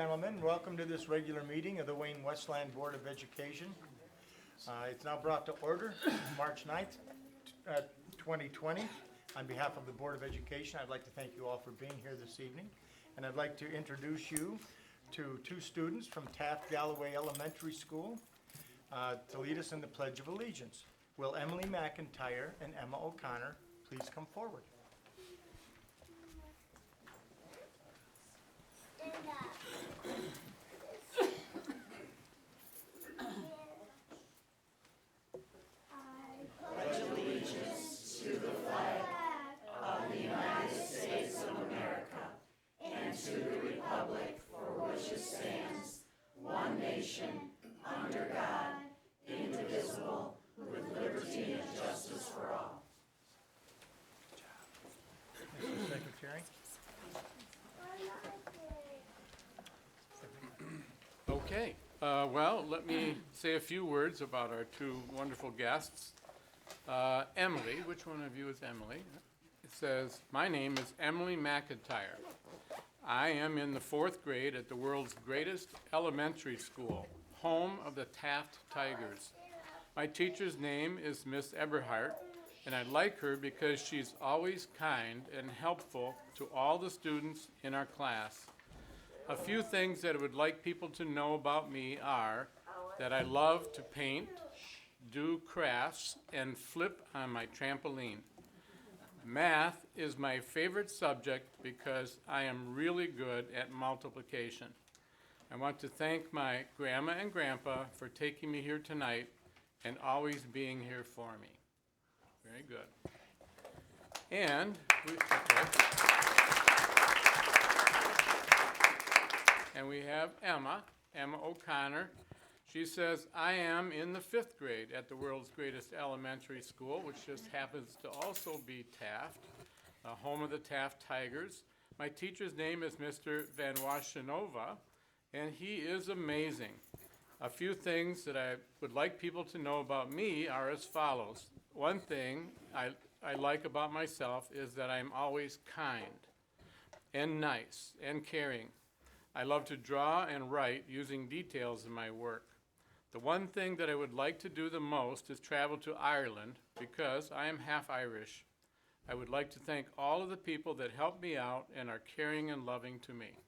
Gentlemen, welcome to this regular meeting of the Wayne Westland Board of Education. It's now brought to order, March 9th, 2020. On behalf of the Board of Education, I'd like to thank you all for being here this evening. And I'd like to introduce you to two students from Taft Galloway Elementary School to lead us in the Pledge of Allegiance. Will Emily McIntyre and Emma O'Connor please come forward? Secretary. Okay, well, let me say a few words about our two wonderful guests. Emily, which one of you is Emily? It says, my name is Emily McIntyre. I am in the 4th grade at the world's greatest elementary school, home of the Taft Tigers. My teacher's name is Miss Eberhardt, and I like her because she's always kind and helpful to all the students in our class. A few things that I would like people to know about me are that I love to paint, do crafts, and flip on my trampoline. Math is my favorite subject because I am really good at multiplication. I want to thank my grandma and grandpa for taking me here tonight and always being here for me. Very good. And we have Emma O'Connor. She says, I am in the 5th grade at the world's greatest elementary school, which just happens to also be Taft, home of the Taft Tigers. My teacher's name is Mr. Van Washenova, and he is amazing. A few things that I would like people to know about me are as follows. One thing I like about myself is that I'm always kind and nice and caring. I love to draw and write using details in my work. The one thing that I would like to do the most is travel to Ireland because I am half Irish. I would like to thank all of the people that help me out and are caring and loving to me.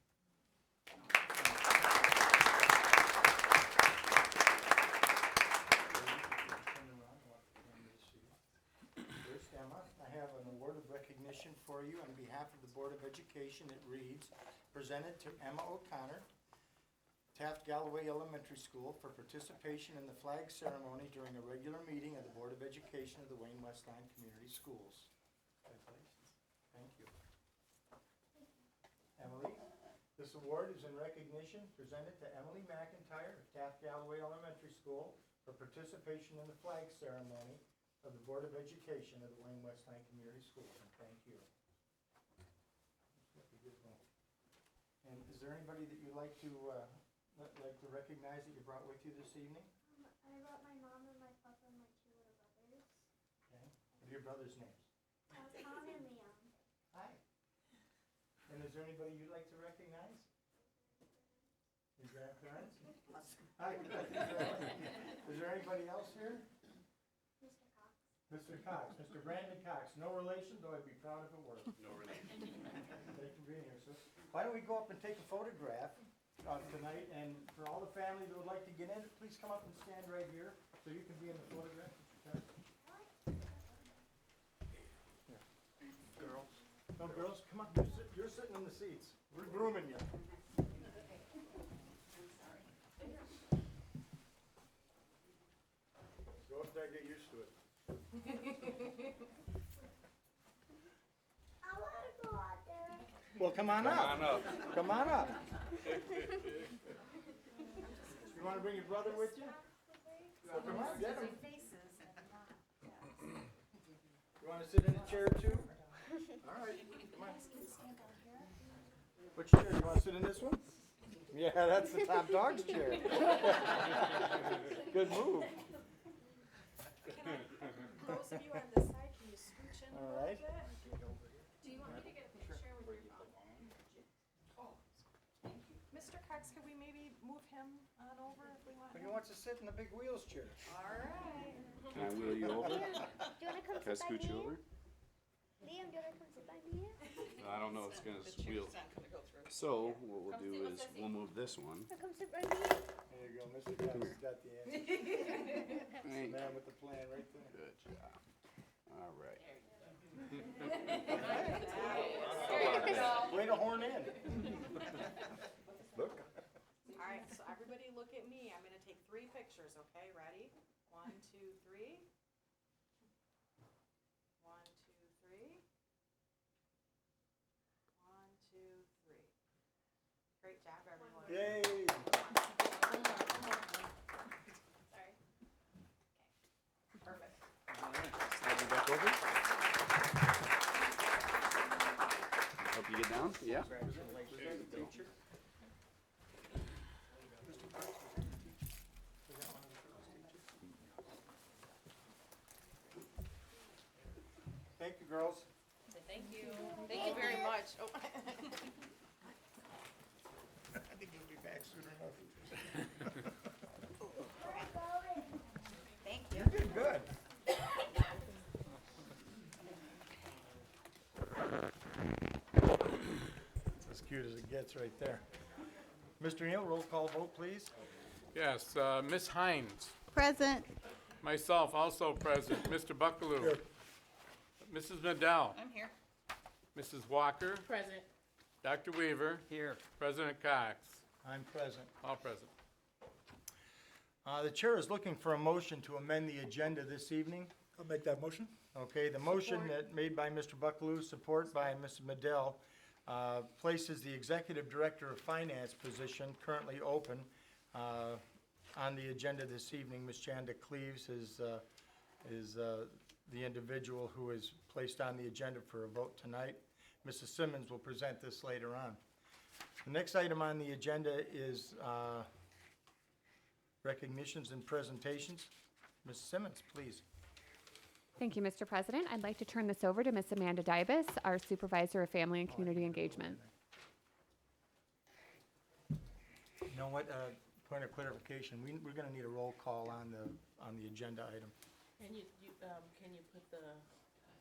First, Emma, I have an award of recognition for you on behalf of the Board of Education. It reads, presented to Emma O'Connor, Taft Galloway Elementary School, for participation in the flag ceremony during a regular meeting of the Board of Education of the Wayne Westland Community Schools. Congratulations. Thank you. Emily, this award is in recognition presented to Emily McIntyre of Taft Galloway Elementary School for participation in the flag ceremony of the Board of Education of the Wayne Westland Community Schools, and thank you. And is there anybody that you'd like to recognize that you brought with you this evening? I brought my mom and my papa and my 2 little brothers. Okay. What are your brothers' names? Tom and Leon. Hi. And is there anybody you'd like to recognize? Your grandparents? Hi. Is there anybody else here? Mr. Cox. Mr. Cox, Mr. Brandon Cox. No relation, though I'd be proud if it were. No relation. Thank you for being here, sir. Why don't we go up and take a photograph tonight, and for all the family that would like to get in, please come up and stand right here so you can be in the photograph. Girls. No, girls, come on. You're sitting in the seats. We're grooming you. Go up there and get used to it. I want to go out there. Well, come on up. Come on up. You want to bring your brother with you? Well, come on, get him. You want to sit in a chair too? All right, come on. Which chair? You want to sit in this one? Yeah, that's the top dog's chair. Good move. Those of you on this side, can you scooch in a All little right. bit? Do you want me to get a picture with your mom? Oh, thank you. Mr. Cox, him on over if we want But him? he wants to sit in the big wheels chair. All right. Can I wheel you over? Liam, do you wanna come Can I sit by scoot you me? over? Liam, do you wanna come sit by me? I don't know, it's gonna The wheel. chair's not gonna go through. So, what we'll do is, we'll move this one. Or come sit by me? There you go, Mr. Duffy's got the answer. Hey, Man with the plan right there. good job. All right. Way to horn in. Look. All right, so everybody look at me. I'm gonna take 3 pictures, okay? Ready? 1, 2, 3. 1, 2, 3. 1, 2, 3. Great job, everyone. Yay. Sorry. Perfect. Slide you back over. Help you get down? Yeah. Thank you, girls. Thank you. Thank you very much. Oh. I think you'll be back soon enough. Thank you. You did good. It's as cute as it gets right there. Mr. Neal, roll call vote, please. Yes, Ms. Hines, Present. myself also present, Mr. Buckaloo, Mrs. Madell, I'm here. Mrs. Walker, Present. Dr. Weaver, Here. President Cox, I'm present. all present. The chair is looking for a motion to amend the agenda this evening. I'll make that motion. Okay, the motion that made by Mr. Buckaloo, support by Mrs. Madell, places the Executive Director of Finance position currently open on the agenda this evening. Ms. Chanda Cleaves is the individual who is placed on the agenda for a vote tonight. Mrs. Simmons will present this later on. The next item on the agenda is recognitions and presentations. Ms. Simmons, please. Thank you, Mr. President. I'd like to turn this over to Ms. Amanda Dybus, our Supervisor of Family and Community Engagement. You know what, point of clarification, we're gonna need a roll call on the agenda item. And can you put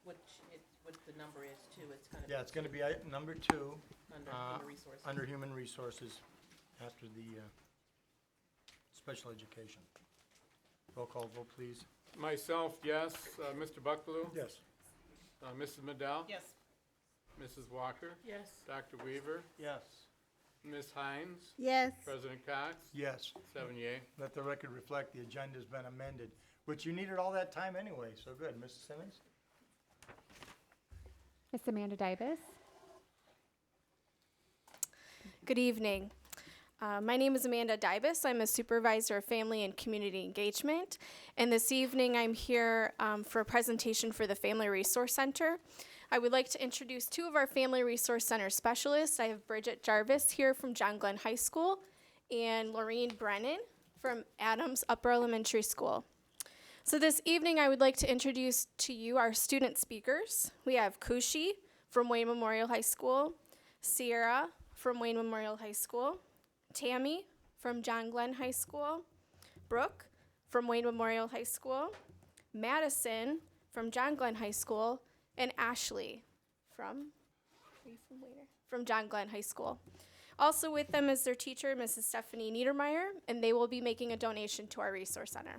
what the number is too? It's kind of. Yeah, it's gonna be item number 2, Under human resources. under Human Resources, after the special education. Roll call vote, please. Myself, yes, Mr. Buckaloo, Yes. Mrs. Madell, Yes. Mrs. Walker, Yes. Dr. Weaver, Yes. Ms. Hines, Yes. President Cox, Yes, 7 yea. let the record reflect the agenda's been amended, which you needed all that time anyway, so good. Mrs. Simmons? Ms. Amanda Dybus. Good evening. My name is Amanda Dybus. I'm a supervisor of family and community engagement. And this evening I'm here for a presentation for the Family Resource Center. I would like to introduce 2 of our Family Resource Center specialists. I have Bridget Jarvis here from John Glenn High School and Laureen Brennan from Adams Upper Elementary School. So this evening I would like to introduce to you our student speakers. We have Kushi from Wayne Memorial High School, Sierra from Wayne Memorial High School, Tammy from John Glenn High School, Brooke from Wayne Memorial High School, Madison from John Glenn High School, and Ashley from John Glenn High School. Also with them is their teacher, Mrs. Stephanie Niedermeyer, and they will be making a donation to our resource center.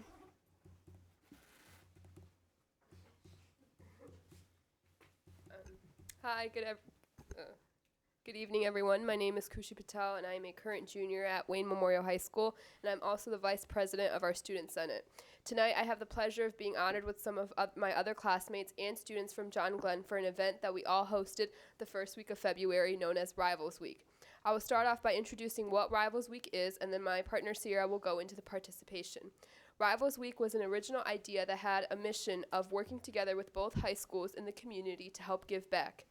Hi, good evening, everyone. My name is Kushi Patel, and I am a current junior at Wayne Memorial High School, and I'm also the vice president of our Student Senate. Tonight, I have the pleasure of being honored with some of my other classmates and students from John Glenn for an event that we all hosted the first week of February, known as Rivals Week. I will start off by introducing what Rivals Week is, and then my partner Sierra will go into the participation. Rivals Week was an original idea that had a mission of working together with both high schools in the community to help give back.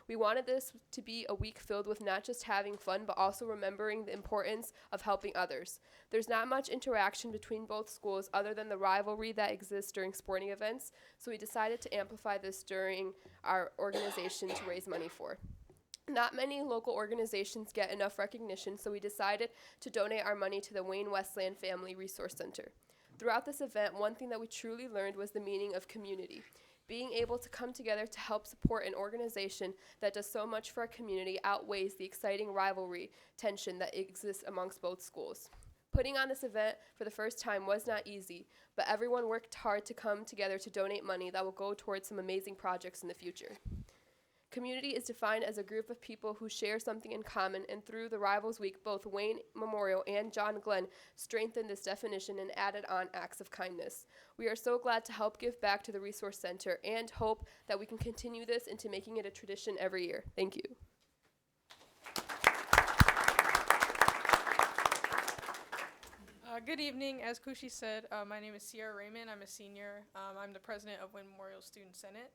We wanted this to be a week filled with not just having fun, but also remembering the importance of helping others. There's not much interaction between both schools other than the rivalry that exists during sporting events, so we decided to amplify this during our organization to raise money for. Not many local organizations get enough recognition, so we decided to donate our money to the Wayne Westland Family Resource Center. Throughout this event, one thing that we truly learned was the meaning of community. Being able to come together to help support an organization that does so much for our community outweighs the exciting rivalry tension that exists amongst both schools. Putting on this event for the first time was not easy, but everyone worked hard to come together to donate money that will go towards some amazing projects in the future. Community is defined as a group of people who share something in common, and through the Rivals Week, both Wayne Memorial and John Glenn strengthened this definition and added on acts of kindness. We are so glad to help give back to the Resource Center and hope that we can continue this into making it a tradition every year. Thank you. Good evening. As Kushi said, my name is Sierra Raymond. I'm a senior. I'm the president of Wayne Memorial Student Senate.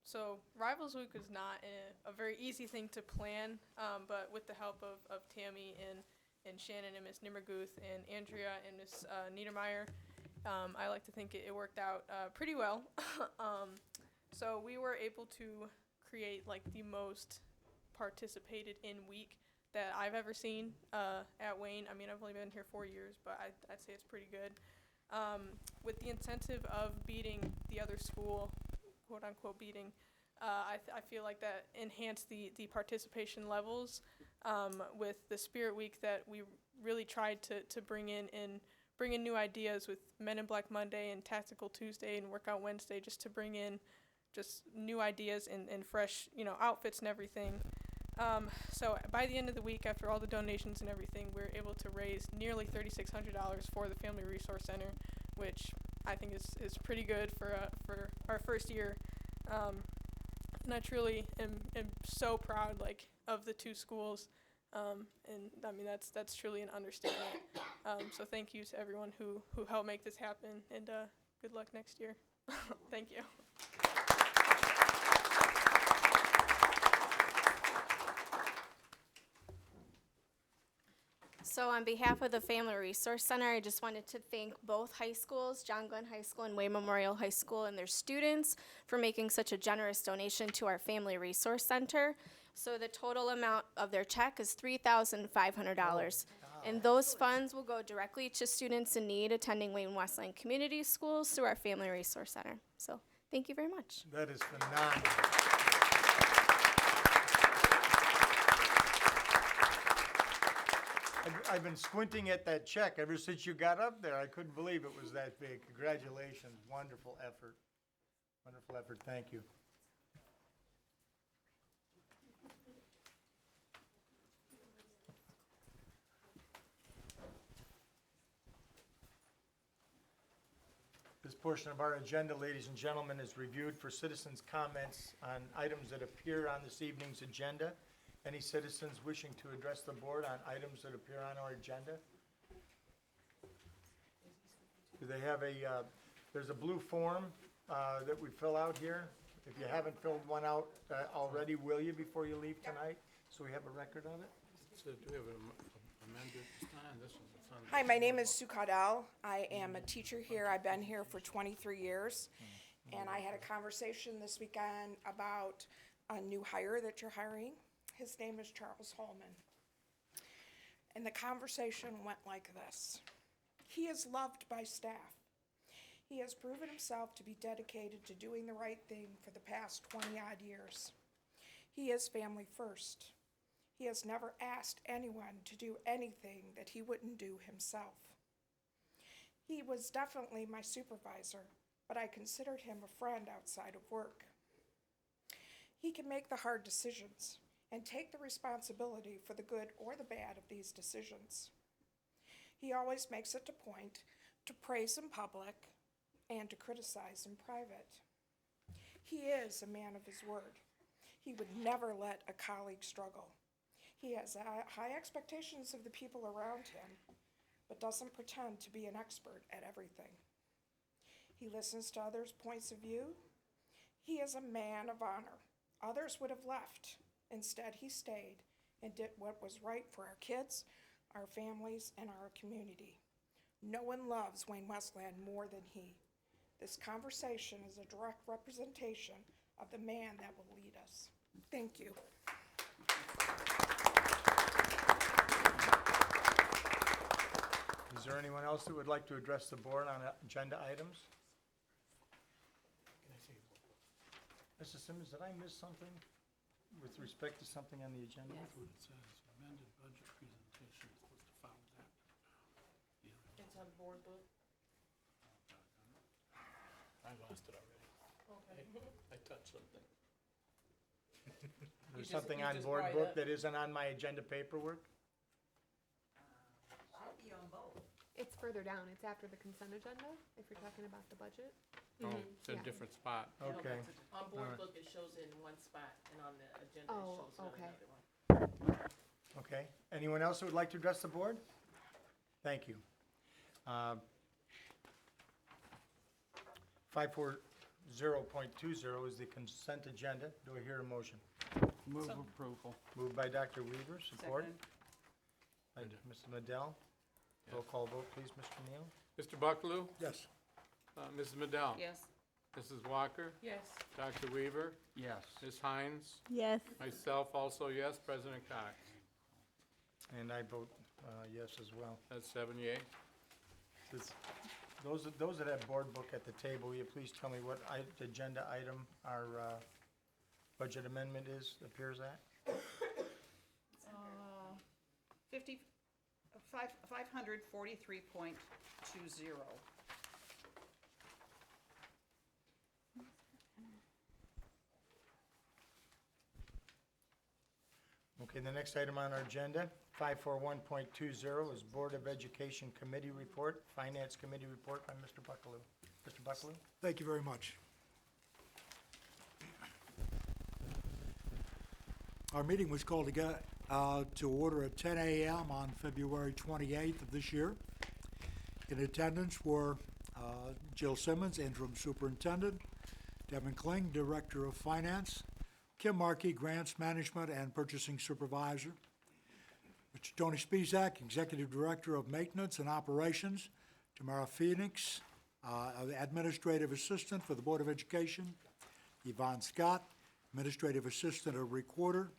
So Rivals Week was not a very easy thing to plan, but with the help of Tammy and Shannon and Miss Nimmerguth and Andrea and Miss Niedermeyer, I like to think it worked out pretty well. So we were able to create like the most participated in week that I've ever seen at Wayne. I mean, I've only been here 4 years, but I'd say it's pretty good. With the incentive of beating the other school, quote unquote beating, I feel like that enhanced the participation levels with the Spirit Week that we really tried to bring in new ideas with Men in Black Monday and Tactical Tuesday and Workout Wednesday, just to bring in just new ideas and fresh, outfits and everything. So by the end of the week, after all the donations and everything, we were able to raise nearly $3,600 for the Family Resource Center, which I think is pretty good for our first year. And I truly am so proud of the two schools, and I mean that's truly an understatement. So thank you to everyone who helped make this happen, and good luck next year. Thank you. So on behalf of the Family Resource Center, I just wanted to thank both high schools, John Glenn High School and Wayne Memorial High School, and their students for making such a generous donation to our Family Resource Center. So the total amount of their check is $3,500. And those funds will go directly to students in need attending Wayne Westland Community Schools through our Family Resource Center. So thank you very much. That is phenomenal. I've been squinting at that check ever since you got up there. I couldn't believe it was that big. Congratulations. Wonderful effort. Wonderful effort. Thank you. This portion of our agenda, ladies and gentlemen, is reviewed for citizens' comments on items that appear on this evening's agenda. Any citizens wishing to address the board on items that appear on our agenda? Do they have there's a blue form that we fill out here. If you haven't filled one out already, will you before you leave tonight? So we have a record of it? So do we have an amended time? This one's a fun. Hi, my name is Sue Caudell. I am a teacher here. I've been here for 23 years. And I had a conversation this weekend about a new hire that you're hiring. His name is Charles Holman. And the conversation went like this. He is loved by staff. He has proven himself to be dedicated to doing the right thing for the past 20-odd years. He is family first. He has never asked anyone to do anything that he wouldn't do himself. He was definitely my supervisor, but I considered him a friend outside of work. He can make the hard decisions and take the responsibility for the good or the bad of these decisions. He always makes it a point to praise in public and to criticize in private. He is a man of his word. He would never let a colleague struggle. He has high expectations of the people around him, but doesn't pretend to be an expert at everything. He listens to others' points of view. He is a man of honor. Others would have left. Instead, he stayed and did what was right for our kids, our families, and our community. No one loves Wayne Westland more than he. This conversation is a direct representation of the man that will lead us. Thank you. there anyone else that would like to address the board on agenda items? Mrs. Simmons, did I miss something with respect to something on the agenda? Yes. What it says, amended budget presentation, supposed to follow that. It's on board book. I lost it already. Okay. I touched something. There's just- something you on just board brought it book up. that isn't on my agenda paperwork? It's further down. It's after the consent agenda, if you're talking about the budget. Oh, it's in a Yeah. different spot. No, Okay. it's on All board right. book, it shows in one spot, and on the agenda, it Oh, shows on okay. another one. Okay. Anyone else that would like to address the board? Thank you. 540.20 is the consent agenda. Do I hear a motion? Move approval. Moved by Dr. Weaver, support. Second. By Mrs. Madell. Roll call vote, please, Mr. Neal. Mr. Buckaloo? Yes. Mrs. Madell? Yes. Mrs. Walker? Yes. Dr. Weaver? Yes. Ms. Hines? Yes. Myself also yes. President Cox? And I vote yes as well. That's 7 yea. Those that have board book at the table, will you please tell me what agenda item our budget amendment appears at? 543.20. Okay, the next item on our agenda, 541.20 is Board of Education Committee Report, Finance Committee Report by Mr. Buckaloo. Mr. Buckaloo? Thank you very much. Our meeting was called to order at 10 a.m. on February 28th of this year. In attendance were Jill Simmons, Interim Superintendent, Devin Kling, Director of Finance, Kim Markey, Grants Management and Purchasing Supervisor, Mr. Tony Spizak, Executive Director of Maintenance and Operations, Tamara Phoenix, Administrative Assistant for the Board of Education, Yvonne Scott, Administrative Assistant of Recorder,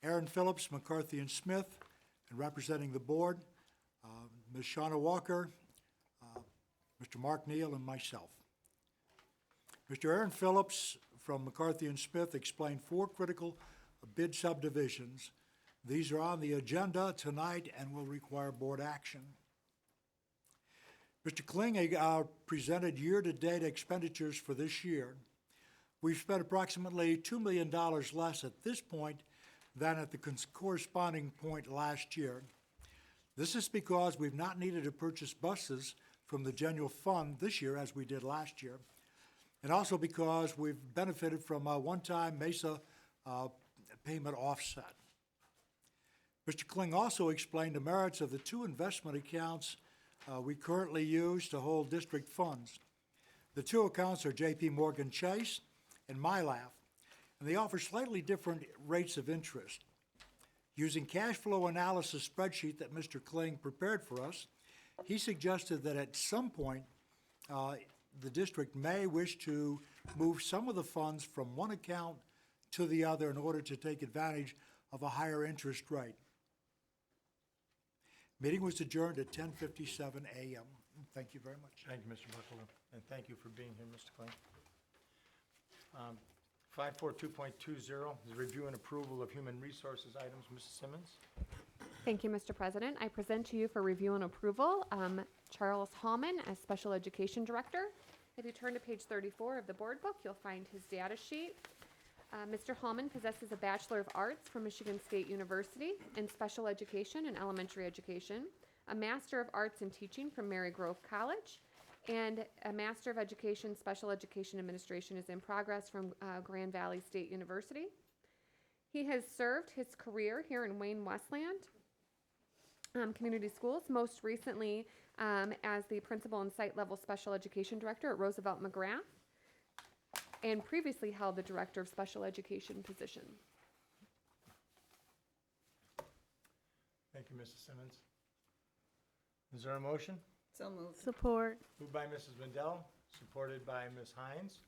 Aaron Phillips, McCarthy and Smith, and representing the board, Ms. Shauna Walker, Mr. Mark Neal, and myself. Mr. Aaron Phillips from McCarthy and Smith explained 4 critical bid subdivisions. These are on the agenda tonight and will require board action. Mr. Kling presented year-to-date expenditures for this year. We've spent approximately $2 million less at this point than at the corresponding point last year. This is because we've not needed to purchase buses from the general fund this year as we did last year, and also because we've benefited from a one-time MESA payment offset. Mr. Kling also explained the merits of the 2 investment accounts we currently use to hold district funds. The 2 accounts are J.P. Morgan Chase and MyLaugh, and they offer slightly different rates of interest. Using cash flow analysis spreadsheet that Mr. Kling prepared for us, he suggested that at some point, the district may wish to move some of the funds from one account to the other in order to take advantage of a higher interest rate. Meeting was adjourned at 10:57 a.m. Thank you very much. Thank you, Mr. Buckaloo, and thank you for being here, Mr. Kling. 542.20 is review and approval of human resources items. Mrs. Simmons? Thank you, Mr. President. I present to you for review and approval Charles Hallman as Special Education Director. If you turn to page 34 of the board book, you'll find his data sheet. Mr. Hallman possesses a Bachelor of Arts from Michigan State University in Special Education and Elementary Education, a Master of Arts in Teaching from Mary Grove College, and a Master of Education Special Education Administration is in progress from Grand Valley State University. He has served his career here in Wayne Westland Community Schools, most recently as the Principal and Site Level Special Education Director at Roosevelt McGrath, and previously held the Director of Special Education position. Thank you, Mrs. Simmons. Is there a motion? So moved. Support. Moved by Mrs. Mendel, supported by Ms. Hines.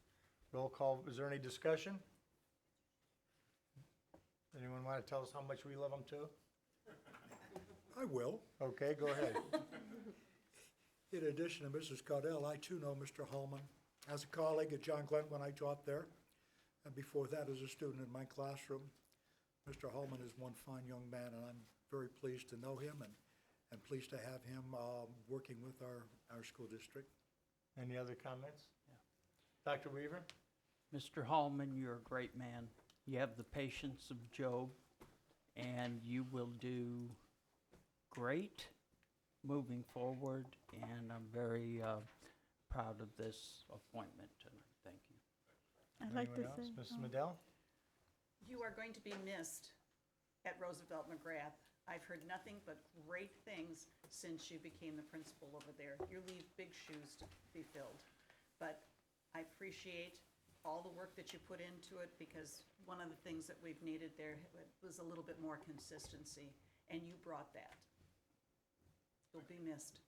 Roll call, is there any discussion? Anyone want to tell us how much we love them too? I will. Okay, go ahead. In addition to Mrs. Caudell, I too know Mr. Hallman as a colleague at John Glenn when I taught there, and before that as a student in my classroom. Mr. Hallman is one fine young man, and I'm very pleased to know him and pleased to have him working with our school district. Any other comments? Dr. Weaver? Mr. Hallman, you're a great man. You have the patience of Job, and you will do great moving forward, and I'm very proud of this appointment tonight. Thank you. I'd like to Anyone else? say, Mrs. Madell? You are going to be missed at Roosevelt McGrath. I've heard nothing but great things since you became the principal over there. You leave big shoes to be filled. But I appreciate all the work that you put into it, because one of the things that we've needed there was a little bit more consistency, and you brought that. You'll be missed.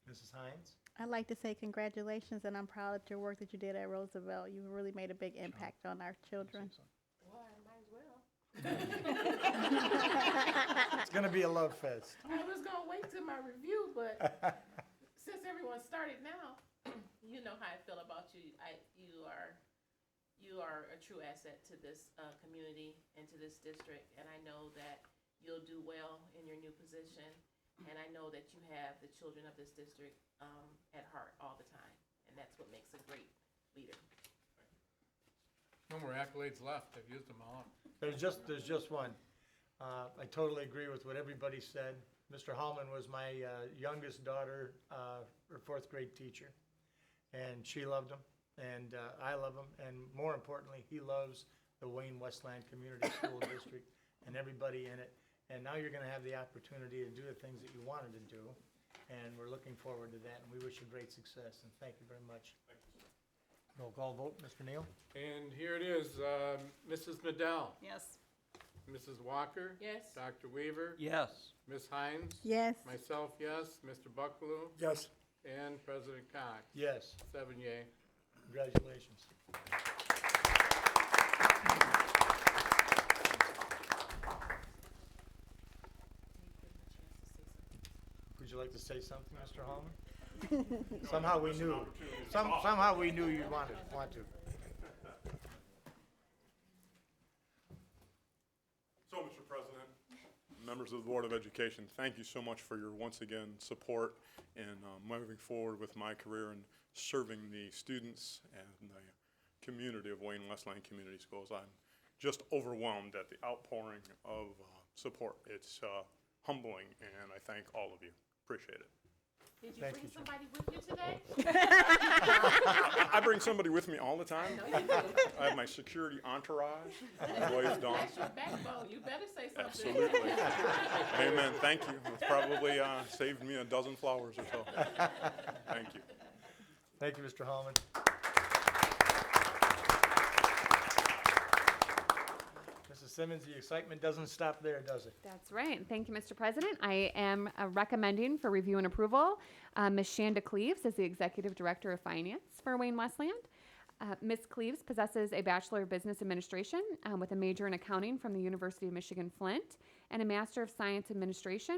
Mrs. Hines? I'd like to say congratulations, and I'm proud of your work that you did at Roosevelt. You really made a big impact on our children. Well, I might as well. It's gonna be a love fest. I was gonna wait till my review, but since everyone started now, you know how I feel about you. You are a true asset to this community and to this district, and I know that you'll do well in your new position, and I know that you have the children of this district at heart all the time, and that's what makes a great leader. No more accolades left. I've used them all up. There's just one. I totally agree with what everybody said. Mr. Hallman was my youngest daughter, her fourth grade teacher, and she loved him, and I love him, and more importantly, he loves the Wayne Westland Community School District and everybody in it. And now you're gonna have the opportunity to do the things that you wanted to do, and we're looking forward to that, and we wish you great success, and thank you very much. Roll call vote, Mr. Neal? And here it is, Mrs. Madell, Yes. Mrs. Walker. Yes. Dr. Weaver. Yes. Ms. Hines. Yes. Myself, yes. Mr. Buckaloo. Yes. And President Cox. Yes, 7 yea. congratulations. Would you like to say something, Mr. Hallman? Somehow we knew, somehow we knew you'd want to. So, Mr. President, members of the Board of Education, thank you so much for your, once again, support in moving forward with my career and serving the students and the community of Wayne Westland Community Schools. I'm just overwhelmed at the outpouring of support. It's humbling, and I thank all of you. Appreciate it. Did you Thank bring you, Jim. somebody with you today? I bring somebody with me all the time. I know you do. I have my security entourage. My wife, Dawn. That's your backbone. You better say something. Absolutely. Amen. Thank you. It's probably saved me a dozen flowers or so. Thank you. Thank you, Mr. Hallman. Mrs. Simmons, the excitement doesn't stop there, does it? That's right. Thank you, Mr. President. I am recommending for review and approval Ms. Shanda Cleaves as the Executive Director of Finance for Wayne Westland. Ms. Cleaves possesses a Bachelor of Business Administration with a major in accounting from the University of Michigan Flint and a Master of Science Administration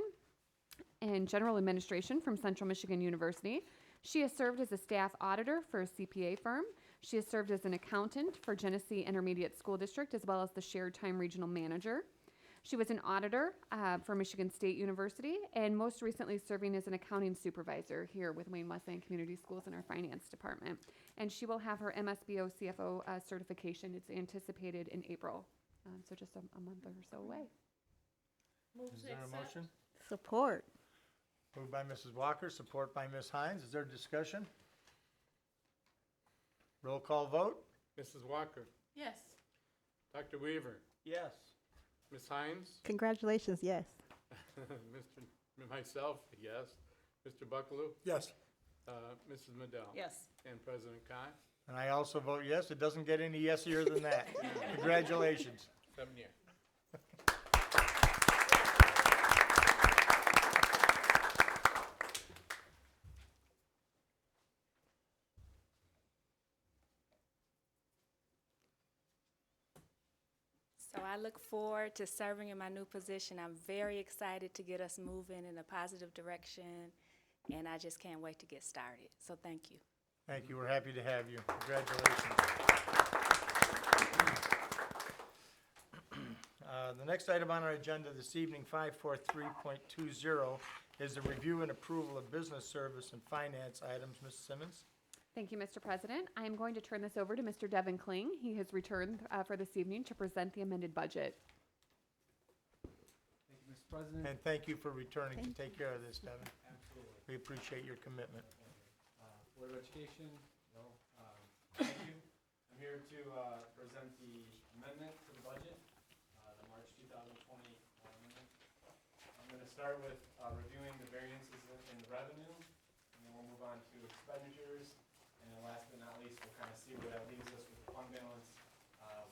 and General Administration from Central Michigan University. She has served as a staff auditor for a CPA firm. She has served as an accountant for Genesee Intermediate School District as well as the Shared Time Regional Manager. She was an auditor for Michigan State University and most recently serving as an accounting supervisor here with Wayne Westland Community Schools in our finance department. And she will have her MSBO CFO certification. It's anticipated in April, so just a month or so away. Move Is to there a accept. motion? Support. Moved by Mrs. Walker, support by Ms. Hines. Is there discussion? Roll call vote? Mrs. Walker. Yes. Dr. Weaver. Yes. Ms. Hines. Congratulations, yes. Myself, yes. Mr. Buckaloo. Yes. Mrs. Madell. Yes. And President Cox. And I also vote yes. It doesn't get any yesier than that. Congratulations. 7 yea. So I look forward to serving in my new position. I'm very excited to get us moving in a positive direction and I just can't wait to get started. So thank you. Thank you. We're happy to have you. Congratulations. The next item on our agenda this evening, 543.20, is the review and approval of business service and finance items. Ms. Simmons? Thank you, Mr. President. I am going to turn this over to Mr. Devin Kling. He has returned for this evening to present the amended budget. Thank you, Mr. President. And thank you for returning to take care of this, Devin. Absolutely. We appreciate your commitment. Board of Education, thank you. I'm here to present the amendment to the budget, the March 2020 amendment. I'm going to start with reviewing the variances in the revenue, and then we'll move on to expenditures. And then last but not least, we'll kind of see where that leaves us with the fund balance,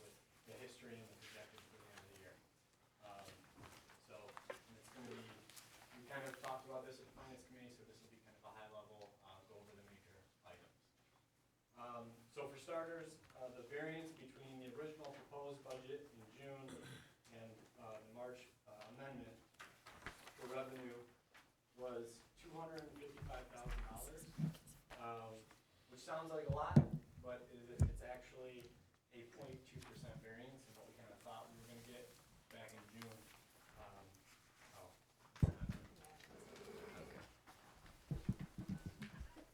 with the history and the projected for the end of the year. So it's going to be, we kind of talked about this at the Finance Committee, so this will be kind of a high level, go over the major items. So for starters, the variance between the original proposed budget in June and the March amendment for revenue was $255,000, which sounds like a lot, but it's actually a 0.2% variance in what we kind of thought we were going to get back in June.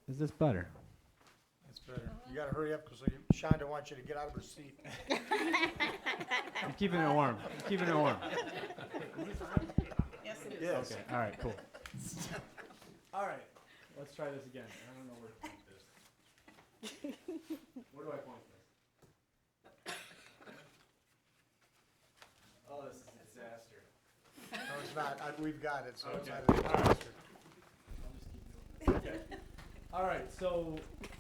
Is this better? That's better. You gotta hurry up, because Shonda wants you to get out of her seat. I'm keeping it warm. I'm keeping it warm. Yes, it is. Yes. Okay, all right, cool. All right, let's try this again. I don't know where to point this. Where do I point this? Oh, this is a disaster. No, it's not. We've got it, so it's Okay. not a disaster. I'll just keep doing it. Okay. All right, so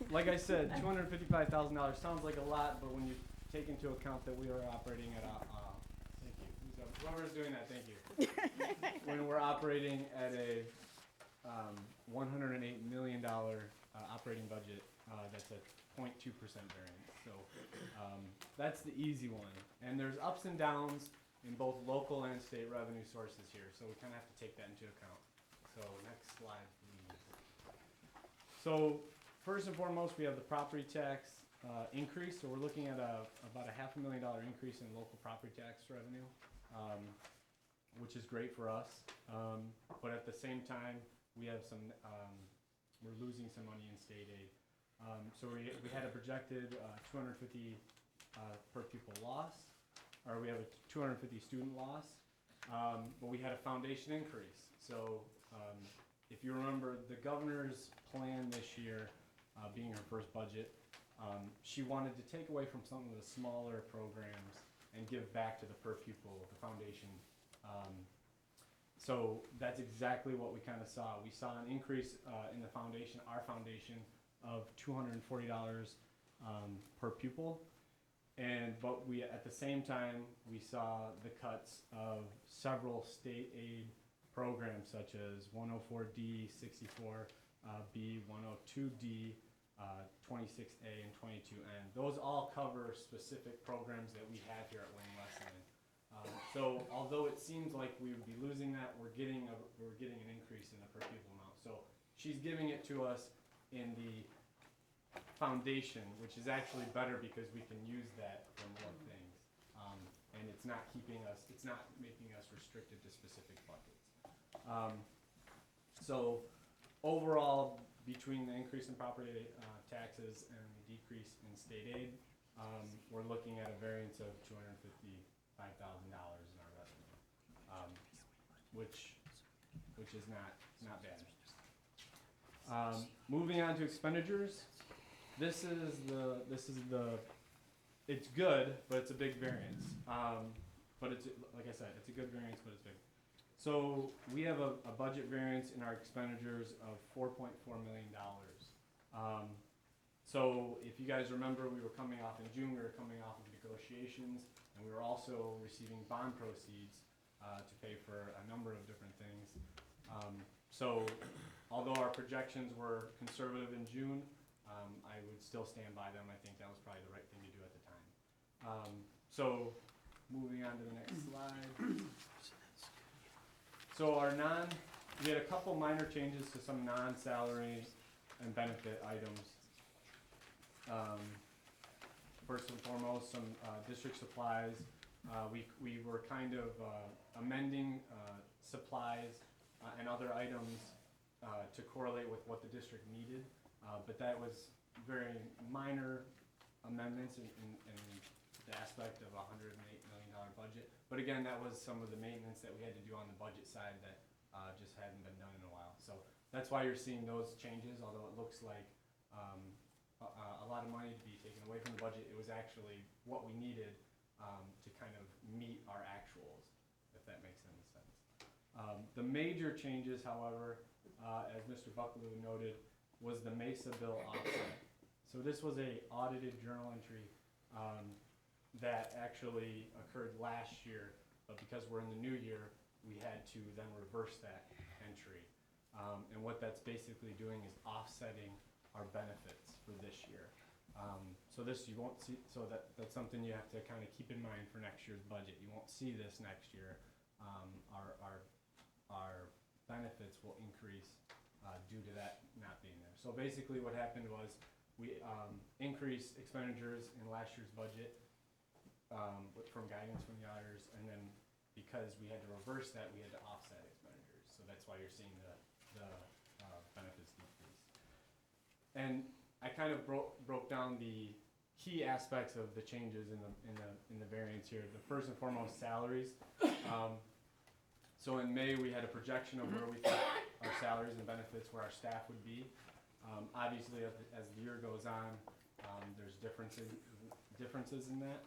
like I said, $255,000 sounds like a lot, but when you take into account that we are operating at thank you. Whoever's doing that, thank you. When we're operating at a $108 million operating budget, that's a 0.2% variance. So that's the easy one. And there's ups and downs in both local and state revenue sources here, so we kind of have to take that into account. So next slide, please. So first and foremost, we have the property tax increase. So we're looking at about a $500,000 increase in local property tax revenue, which is great for us. But at the same time, we have some, we're losing some money in state aid. So we had a projected 250 per pupil loss, or we have a 250 student loss, but we had a foundation increase. So if you remember, the governor's plan this year, being her first budget, she wanted to take away from some of the smaller programs and give back to the per pupil, the foundation. So that's exactly what we kind of saw. We saw an increase in the foundation, our foundation, of $240 per pupil. But we, at the same time, we saw the cuts of several state aid programs such as 104D, 64B, 102D, 26A, and 22N. Those all cover specific programs that we have here at Wayne Westland. So although it seems like we would be losing that, we're getting an increase in the per pupil amount. So she's giving it to us in the foundation, which is actually better because we can use that for more things. And it's not making us restricted to specific buckets. So overall, between the increase in property taxes and the decrease in state aid, we're looking at a variance of $255,000 in our revenue, which is not bad. Moving on to expenditures, this is the it's good, but it's a big variance. But it's, like I said, it's a good variance, but it's big. So we have a budget variance in our expenditures of $4.4 million. So if you guys remember, we were coming off in June, we were coming off of negotiations, and we were also receiving bond proceeds to pay for a number of different things. So although our projections were conservative in June, I would still stand by them. I think that was probably the right thing to do at the time. So moving on to the next slide. So our we had a couple minor changes to some non-salary and benefit items. First and foremost, some district supplies. We were kind of amending supplies and other items to correlate with what the district needed, but that was very minor amendments in the aspect of a $108 million budget. But again, that was some of the maintenance that we had to do on the budget side that just hadn't been done in a while. So that's why you're seeing those changes, although it looks like a lot of money to be taken away from the budget. It was actually what we needed to kind of meet our actuals, if that makes any sense. The major changes, however, as Mr. Buckaloo noted, was the Mesa bill offset. So this was a audited journal entry that actually occurred last year, but because we're in the new year, we had to then reverse that entry. And what that's basically doing is offsetting our benefits for this year. So this you won't see, so that's something you have to kind of keep in mind for next year's budget. You won't see this next year. Our benefits will increase due to that not being there. So basically what happened was we increased expenditures in last year's budget from guidance from the auditors, and then because we had to reverse that, we had to offset expenditures. So that's why you're seeing the benefits decrease. And I kind of broke down the key aspects of the changes in the variance here. The first and foremost, salaries. So in May, we had a projection of where we thought our salaries and benefits, where our staff would be. Obviously, as the year goes on, there's differences in that.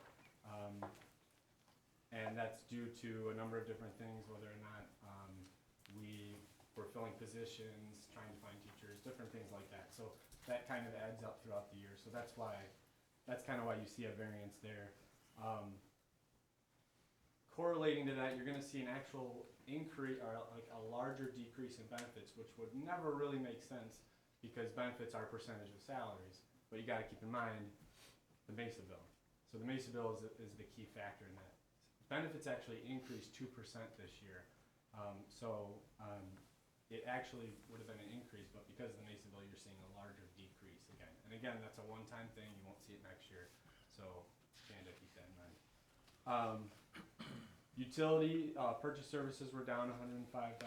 And that's due to a number of different things, whether or not we were filling positions, trying to find teachers, different things like that. So that kind of adds up throughout the year. So that's kind of why you see a variance there. Correlating to that, you're going to see an actual increase, or like a larger decrease in benefits, which would never really make sense because benefits are a percentage of salaries. But you got to keep in mind the Mesa bill. So the Mesa bill is the key factor in that. Benefits actually increased 2% this year. It actually would have been an increase, but because of the Mesa bill, you're seeing a larger decrease again. And again, that's a one-time thing. You won't see it next year. So you have to keep that in mind. Utility purchase services were down $105,000.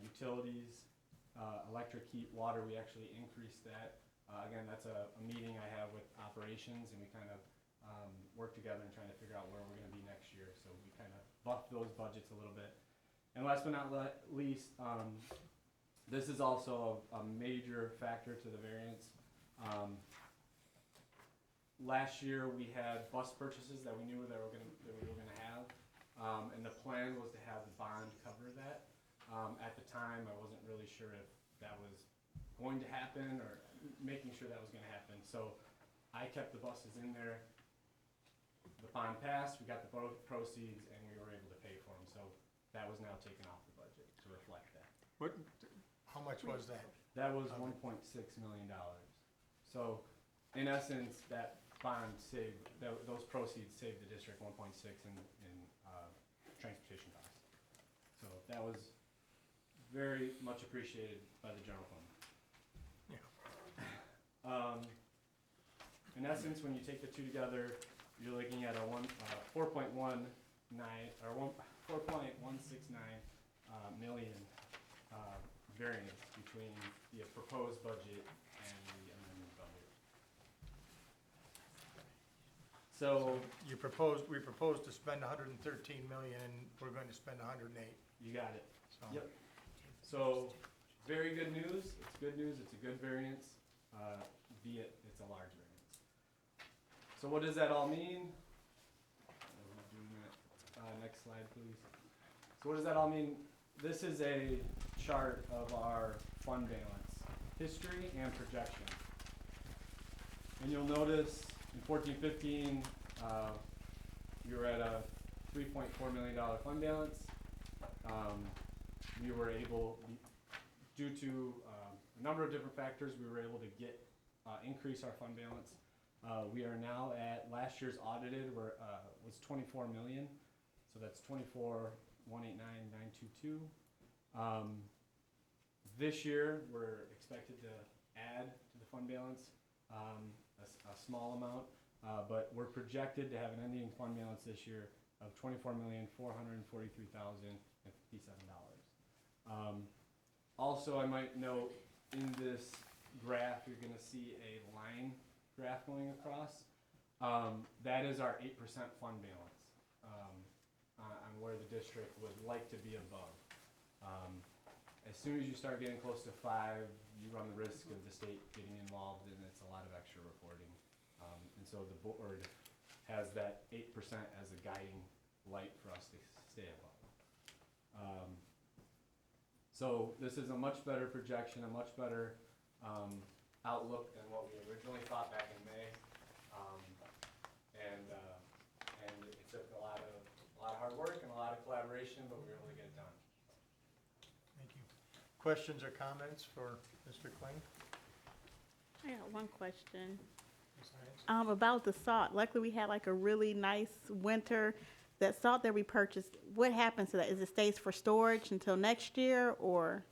Utilities, electric, heat, water, we actually increased that. Again, that's a meeting I have with operations, and we kind of work together and trying to figure out where we're going to be next year. So we kind of buffed those budgets a little bit. And last but not least, this is also a major factor to the variance. Last year we had bus purchases that we knew that we were gonna have, and the plan was to have the bond cover that. At the time, I wasn't really sure if that was going to happen or making sure that was gonna happen. So I kept the buses in there. The bond passed, we got the proceeds, and we were able to pay for them. So that was now taken off the budget to reflect that. How much was that? That was $1.6 million. So in essence, that bond saved, those proceeds saved the district 1.6 in transportation costs. So that was very much appreciated by the general fund. Yeah. In essence, when you take the two together, you're looking at a 4.169 million variance between the proposed budget and the amended budget. So we proposed to spend 113 million, and we're going to spend 108. You got it. So. Yep. So very good news. It's good news. It's a good variance. Be it, it's a large variance. So what does that all mean? Next slide, please. So what does that all mean? This is a chart of our fund balance, history and projection. And you'll notice in 14-15, we were at a $3.4 million fund balance. We were able, due to a number of different factors, we were able to increase our fund balance. We are now at last year's audited was 24 million. So that's 24 189,922. This year, we're expected to add to the fund balance a small amount, but we're projected to have an ending fund balance this year of $24,443,057. Also, I might note in this graph, you're going to see a line graph going across. That is our 8% fund balance on where the district would like to be above. As soon as you start getting close to 5, you run the risk of the state getting involved, and it's a lot of extra reporting. And so the board has that 8% as a guiding light for us to stay above. So this is a much better projection, a much better outlook than what we originally thought back in May. And it took a lot of hard work and a lot of collaboration, but we were able to get it done. Thank you. Questions or comments for Mr. Kling? I got one question. Ms. Hines? About the salt. Luckily, we had like a really nice winter. That salt that we purchased, what happens to that? Is it stays for storage until next year, or?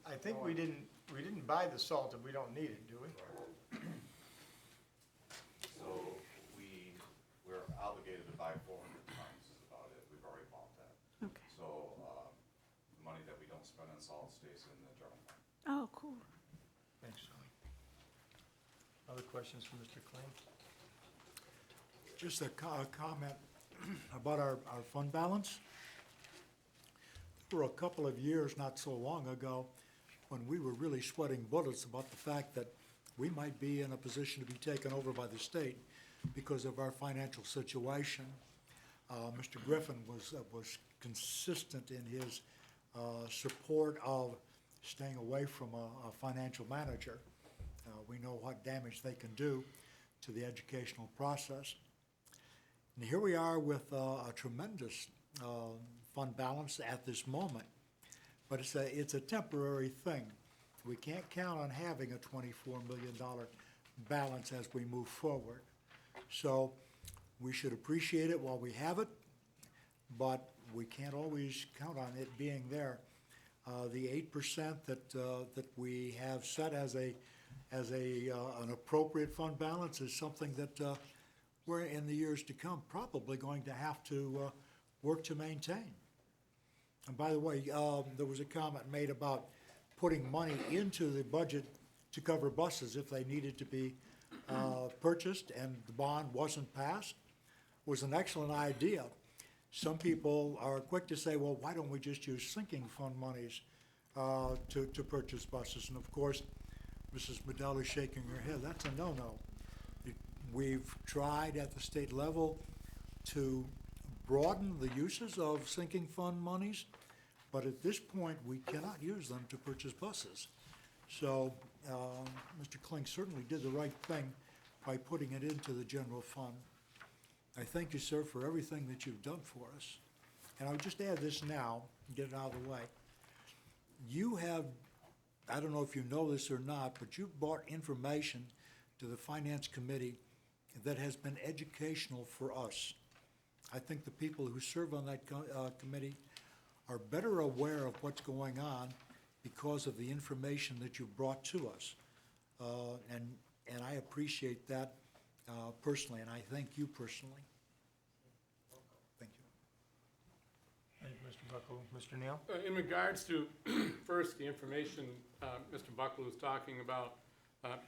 I think we didn't buy the salt and we don't need it, do we? So we're obligated to buy 400 tons is about it. We've already bought that. Okay. So, the money that we don't spend on salt stays in the general fund. Oh, cool. Thanks. Other questions for Mr. Kling? Just a comment about our fund balance. For a couple of years, not so long ago, when we were really sweating bullets about the fact that we might be in a position to be taken over by the state because of our financial situation. Mr. Griffin was consistent in his support of staying away from a financial manager. We know what damage they can do to the educational process. And here we are with a tremendous fund balance at this moment, but it's a temporary thing. We can't count on having a $24 million balance as we move forward. So we should appreciate it while we have it, but we can't always count on it being there. The 8% that we have set as an appropriate fund balance is something that we're in the years to come probably going to have to work to maintain. And by the way, there was a comment made about putting money into the budget to cover buses if they needed to be purchased and the bond wasn't passed. Was an excellent idea. Some people are quick to say, well, why don't we just use sinking fund monies to purchase buses? And of course, Mrs. Medell is shaking her head. That's a no-no. We've tried at the state level to broaden the uses of sinking fund monies, but at this point, we cannot use them to purchase buses. So Mr. Kling certainly did the right thing by putting it into the general fund. I thank you, sir, for everything that you've done for us. And I'll just add this now and get it out of the way. You have, I don't know if you know this or not, but you brought information to the Finance Committee that has been educational for us. I think the people who serve on that committee are better aware of what's going on because of the information that you brought to us. And I appreciate that personally, and I thank you personally. Thank you. Thank you, Mr. Buckle. Mr. Neal? In regards to, first, the information Mr. Buckle was talking about,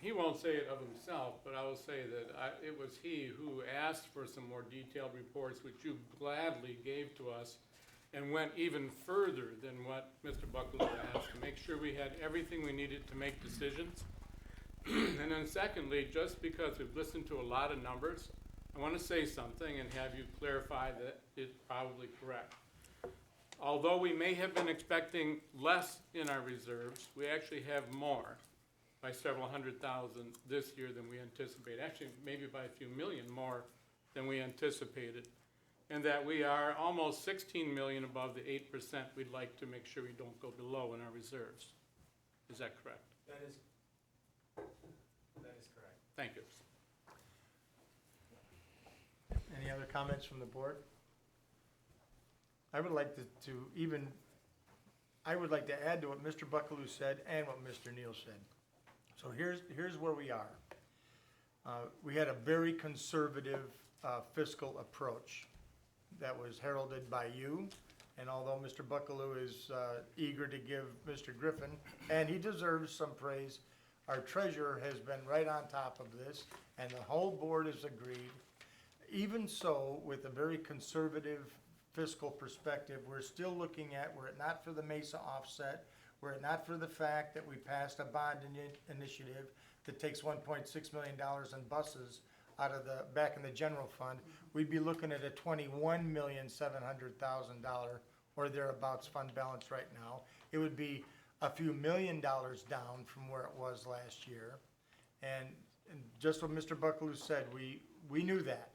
he won't say it of himself, but I will say that it was he who asked for some more detailed reports, which you gladly gave to us, and went even further than what Mr. Buckle had asked to make sure we had everything we needed to make decisions. And then secondly, just because we've listened to a lot of numbers, I want to say something and have you clarify that it's probably correct. Although we may have been expecting less in our reserves, we actually have more by several hundred thousand this year than we anticipated. Actually, maybe by a few million more than we anticipated. And that we are almost 16 million above the 8% we'd like to make sure we don't go below in our reserves. Is that correct? That is correct. Thank you. Any Any other comments from the board? I would like I would like to add to what Mr. Buckaloo said and what Mr. Neal said. So here's where we are. We had a very conservative fiscal approach that was heralded by you. And although Mr. Buckaloo is eager to give Mr. Griffin, and he deserves some praise, our treasurer has been right on top of this, and the whole board has agreed. Even so, with a very conservative fiscal perspective, we're still looking at, were it not for the Mesa offset, were it not for the fact that we passed a bond initiative that takes $1.6 million in buses out of back in the general fund, we'd be looking at a $21,700,000 or thereabouts fund balance right now. It would be a few $1,000,000 down from where it was last year. And just what Mr. Buckaloo said, we knew that.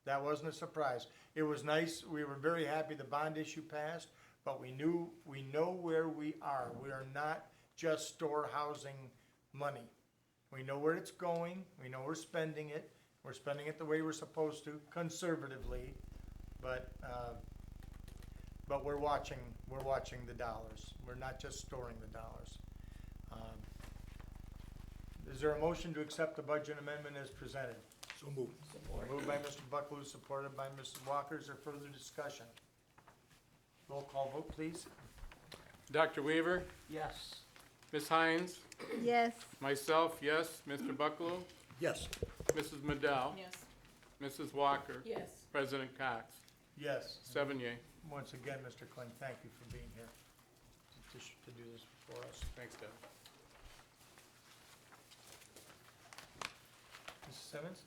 That wasn't a surprise. It was nice. We were very happy the bond issue passed, but we know where we are. We are not just storehousing money. We know where it's going. We know we're spending it. We're spending it the way we're supposed to, conservatively, but we're watching the dollars. We're not just storing the dollars. Is there a motion to accept the budget amendment as presented? So moved. Moved by Mr. Buckaloo, supported by Mrs. Walker. Is there further discussion? Roll call vote, please. Dr. Weaver? Yes. Ms. Hines? Yes. Myself, yes. Mr. Buckaloo? Yes. Mrs. Madell? Yes. Mrs. Walker? Yes. President Cox? Yes. 7 yea. Once again, Mr. Kling, thank you for being here to do this for us. Thanks, Deb. Mrs. Simmons?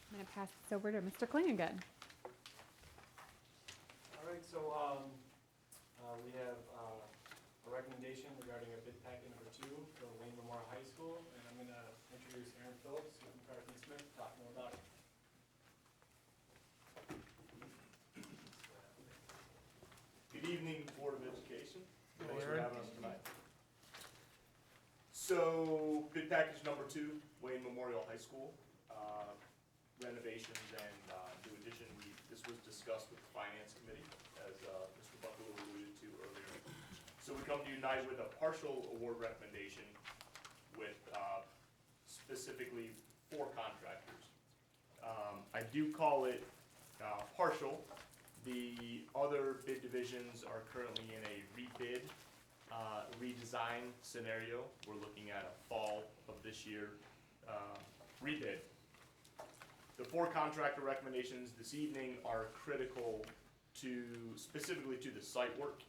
I'm going to pass this over to Mr. Kling again. All right, so we have a recommendation regarding a bid packet number 2 for Wayne Memorial High School, and I'm going to introduce Aaron Phillips with McCarthy Smith to talk more about it. Good evening, Board of Education. Hello, Thanks for Aaron. having us tonight. So, bid package number 2, Wayne Memorial High School, renovations and new addition. This was discussed with the Finance Committee, as Mr. Buckaloo alluded to earlier. So we come to you tonight with a partial award recommendation with specifically 4 contractors. I do call it partial. The other bid divisions are currently in a rebid, redesign scenario. We're looking at a fall of this year rebid. The 4 contractor recommendations this evening are critical specifically to the site work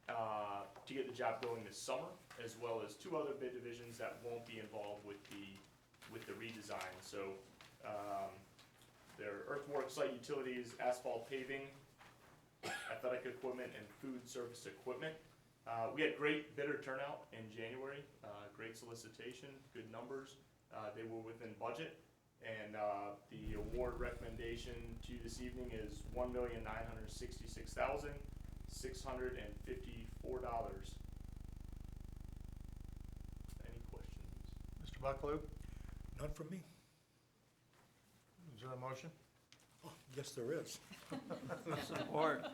to get the job going this summer, as well as 2 other bid divisions that won't be involved with the redesign. So they're earthwork, site utilities, asphalt paving, athletic equipment, and food service equipment. We had great bidder turnout in January, great solicitation, good numbers. They were within budget, and the award recommendation to you this evening is $1,966,654. Any questions? Mr. Buckaloo, None from me. is there a motion? Oh, yes, there is. Support.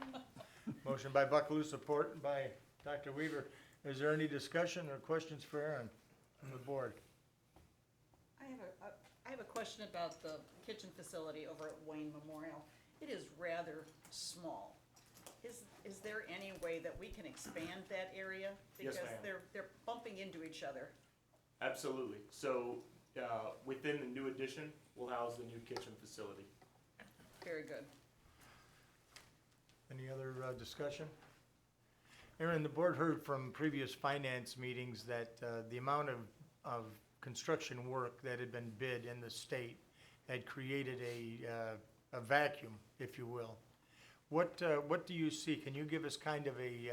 Motion by Buckaloo, support by Dr. Weaver. Is there any discussion or questions for Aaron from the board? I have a question about the kitchen facility over at Wayne Memorial. It is rather small. Is there any way that we can expand that area? Yes, ma'am. Because they're bumping into each other. Absolutely. So within the new addition, we'll house the new kitchen facility. Very good. Any other discussion? Aaron, the board heard from previous finance meetings that the amount of construction work that had been bid in the state had created a vacuum, if you will. What do you see? Can you give us kind of a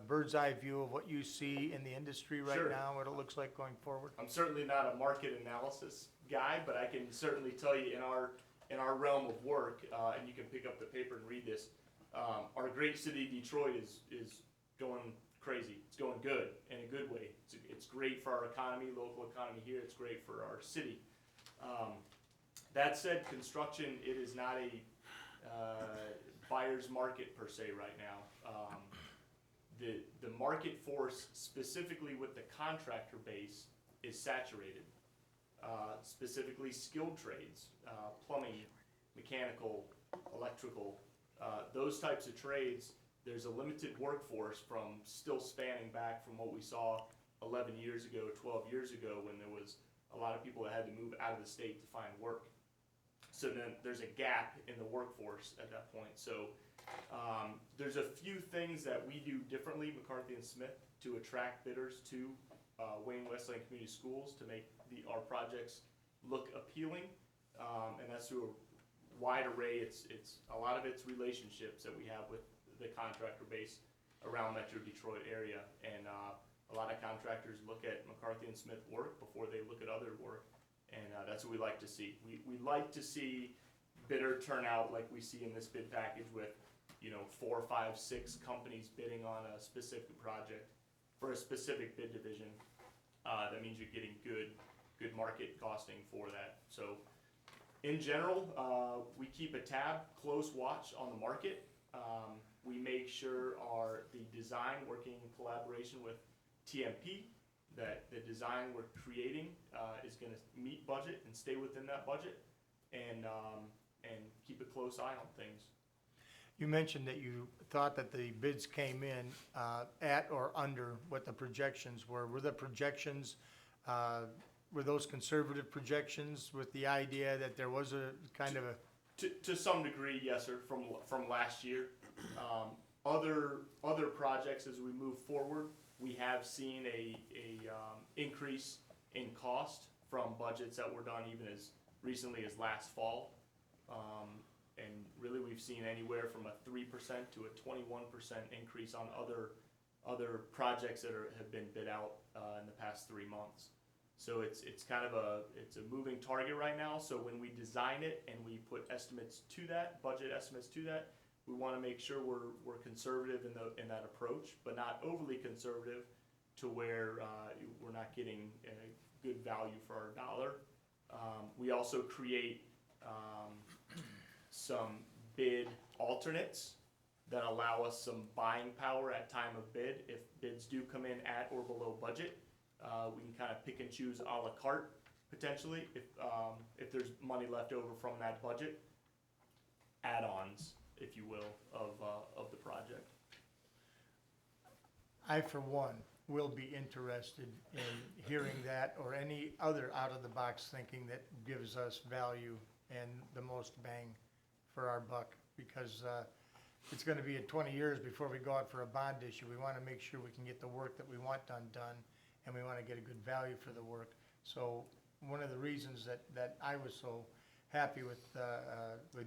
bird's eye view of what you see in the industry right Sure. now, what it looks like going forward? I'm certainly not a market analysis guy, but I can certainly tell you in our realm of work, and you can pick up the paper and read this. Our great city, Detroit, is going crazy. It's going good in a good way. It's great for our economy, local economy here. It's great for our city. That said, construction, it is not buyer's market per se right now. The market force specifically with the contractor base is saturated. Specifically skilled trades, plumbing, mechanical, electrical, those types of trades. There's a limited workforce from still spanning back from what we saw 11 years ago, 12 years ago, when there was a lot of people that had to move out of the state to find work. So then there's a gap in the workforce at that point. So there's a few things that we do differently, McCarthy and Smith, to attract bidders to Wayne Westland Community Schools to make our projects look appealing, and that's through a wide array. It's a lot of it's relationships that we have with the contractor base around Metro Detroit area, and a lot of contractors look at McCarthy and Smith work before they look at other work, and that's what we like to see. We like to see bidder turnout like we see in this bid package with 4, 5, 6 companies bidding on a specific project for a specific bid division. That means you're getting good market costing for that. So in general, we keep a close watch on the market. We make sure the design, working in collaboration with TMP, that the design we're creating is going to meet budget and stay within that budget, and keep a close eye on things. You mentioned that you thought that the bids came in at or under what the projections were. Were the projections, were those conservative projections with the idea that there was a kind of a... To some degree, yes, sir, from last year. Other projects as we move forward, we have seen a increase in cost from budgets that were done even as recently as last fall. And really we've seen anywhere from a 3% to a 21% increase on other projects that have been bid out in the past 3 months. So it's kind of a moving target right now. So when we design it and we put estimates to that, budget estimates to that, we want to make sure we're conservative in that approach, but not overly conservative to where we're not getting a good value for our dollar. We also create some bid alternates that allow us some buying power at time of bid. If bids do come in at or below budget, we can kind of pick and choose a la carte potentially if there's money left over from that budget. Add-ons, if you will, of the project. I, for one, will be interested in hearing that or any other out-of-the-box thinking that gives us value and the most bang for our buck, because it's going to be 20 years before we go out for a bond issue. We want to make sure we can get the work that we want done, and we want to get a good value for the work. So one of the reasons that I was so happy with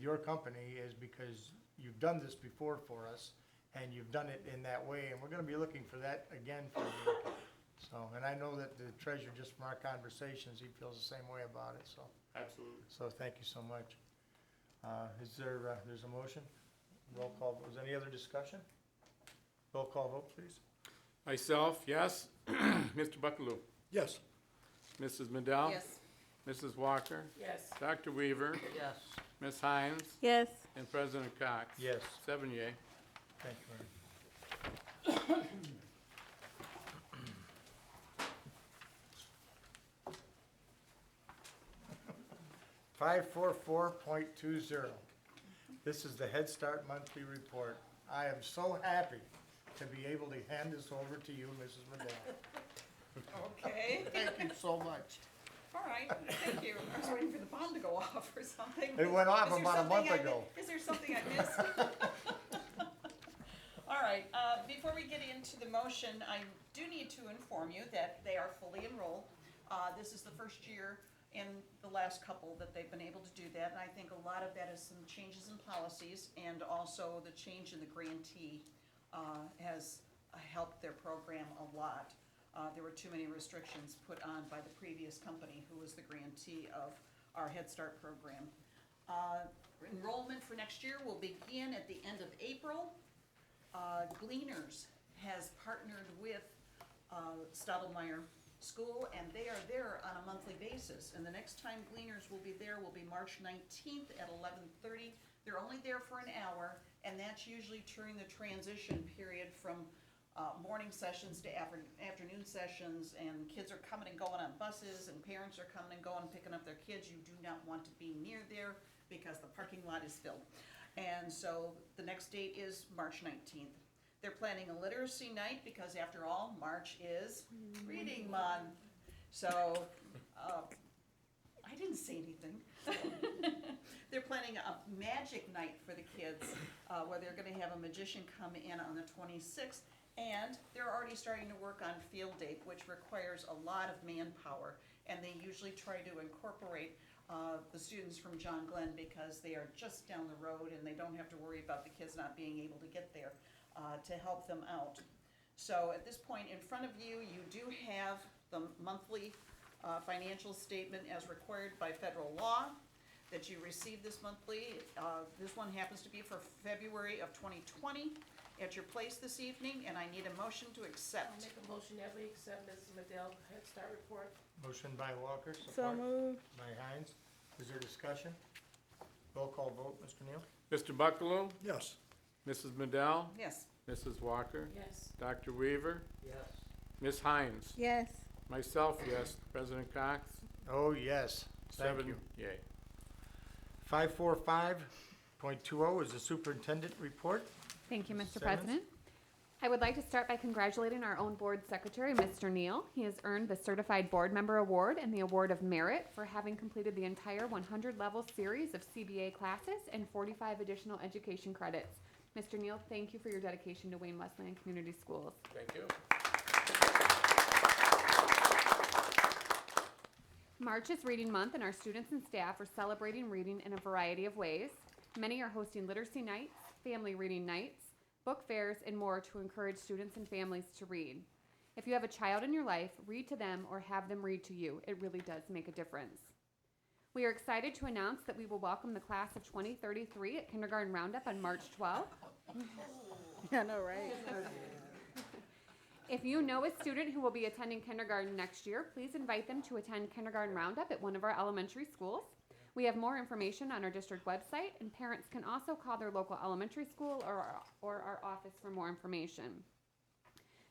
your company is because you've done this before for us, and you've done it in that way, and we're going to be looking for that again for you. So, and I know that the treasurer, just from our conversations, he feels the same way about it. So absolutely. So thank you so much. Is there there's a motion? Roll call. Was any other discussion? Roll call vote, please. Myself, yes. Mr. Buckaloo? Yes. Mrs. Madell? Yes. Mrs. Walker? Yes. Dr. Weaver? Yes. Ms. Hines? Yes. And President Cox? Yes. 7 yea. Thank you, Ernie. 544.20. This is the Head Start Monthly Report. I am so happy to be able to hand this over to you, Mrs. Madell. Okay. Thank you so much. All right, thank you. I was waiting for the bomb to go off or something. It went off Is there about a month something ago. Is there something I missed? All right, before we get into the motion, I do need to inform you that they are fully enrolled. This is the first year in the last couple that they've been able to do that, and I think a lot of that is some changes in policies, and also the change in the grantee has helped their program a lot. There were too many restrictions put on by the previous company who was the grantee of our Head Start program. Enrollment for next year will begin at the end of April. Gleaners has partnered with Stottlemyre School, and they are there on a monthly basis. And the next time Gleaners will be there will be March 19th at 11:30. They're only there for an hour, and that's usually during the transition period from morning sessions to afternoon sessions, and kids are coming and going on buses, and parents are coming and going and picking up their kids. You do not want to be near there because the parking lot is filled. And so the next date is March 19th. They're planning a literacy night because after all, March is reading month. So, I didn't say anything. They're planning a magic night for the kids, where they're gonna have a magician come in on the 26th. And they're already starting to work on field day, which requires a lot of manpower. And they usually try to incorporate the students from John Glenn because they are just down the road and they don't have to worry about the kids not being able to get there to help them out. So at this point in front of you, you do have the monthly financial statement as required by federal law that you received this monthly. This one happens to be for February of 2020 at your place this evening, and I need a motion to I'll accept. make a motion that we accept Mrs. Madell Head Start report. Motion by Walker, So support moved. by Hines. Is there discussion? Roll call vote, Mr. Neal? Mr. Buckaloo? Yes. Mrs. Madell? Yes. Mrs. Walker? Yes. Dr. Weaver? Yes. Ms. Hines? Yes. Myself, yes. President Cox? Oh, yes. Thank 7 you. yay. 545.20 is the superintendent report. Thank you, Mr. Simmons? President. I would like to start by congratulating our own board secretary, Mr. Neal. He has earned the Certified Board Member Award and the Award of Merit for having completed the entire 100-level series of CBA classes and 45 additional education credits. Mr. Neal, thank you for your dedication to Wayne Westland Community Schools. Thank you. March is Reading Month, and our students and staff are celebrating reading in a variety of ways. Many are hosting literacy nights, family reading nights, book fairs, and more to encourage students and families to read. If you have a child in your life, read to them or have them read to you. It really does make a difference. We are excited to announce that we will welcome the class of 2033 at Kindergarten Roundup on March 12th. I know, right? If you know a student who will be attending kindergarten next year, please invite them to attend Kindergarten Roundup at one of our elementary schools. We have more information on our district website, and parents can also call their local elementary school or our office for more information.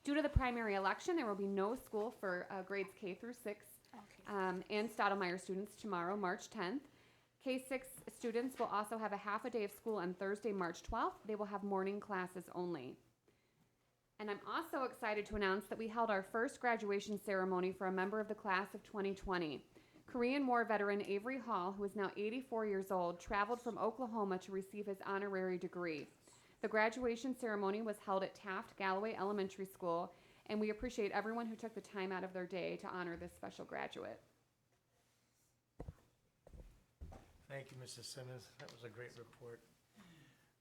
Due to the primary election, there will be no school for grades K through 6 and Stottlemyre students tomorrow, March 10th. K-6 students will also have a half a day of school on Thursday, March 12th. They will have morning classes only. And I'm also excited to announce that we held our first graduation ceremony for a member of the class of 2020. Korean War veteran Avery Hall, who is now 84 years old, traveled from Oklahoma to receive his honorary degree. The graduation ceremony was held at Taft Galloway Elementary School, and we appreciate everyone who took the time out of their day to honor this special graduate. Thank you, Mrs. Simmons. That was a great report.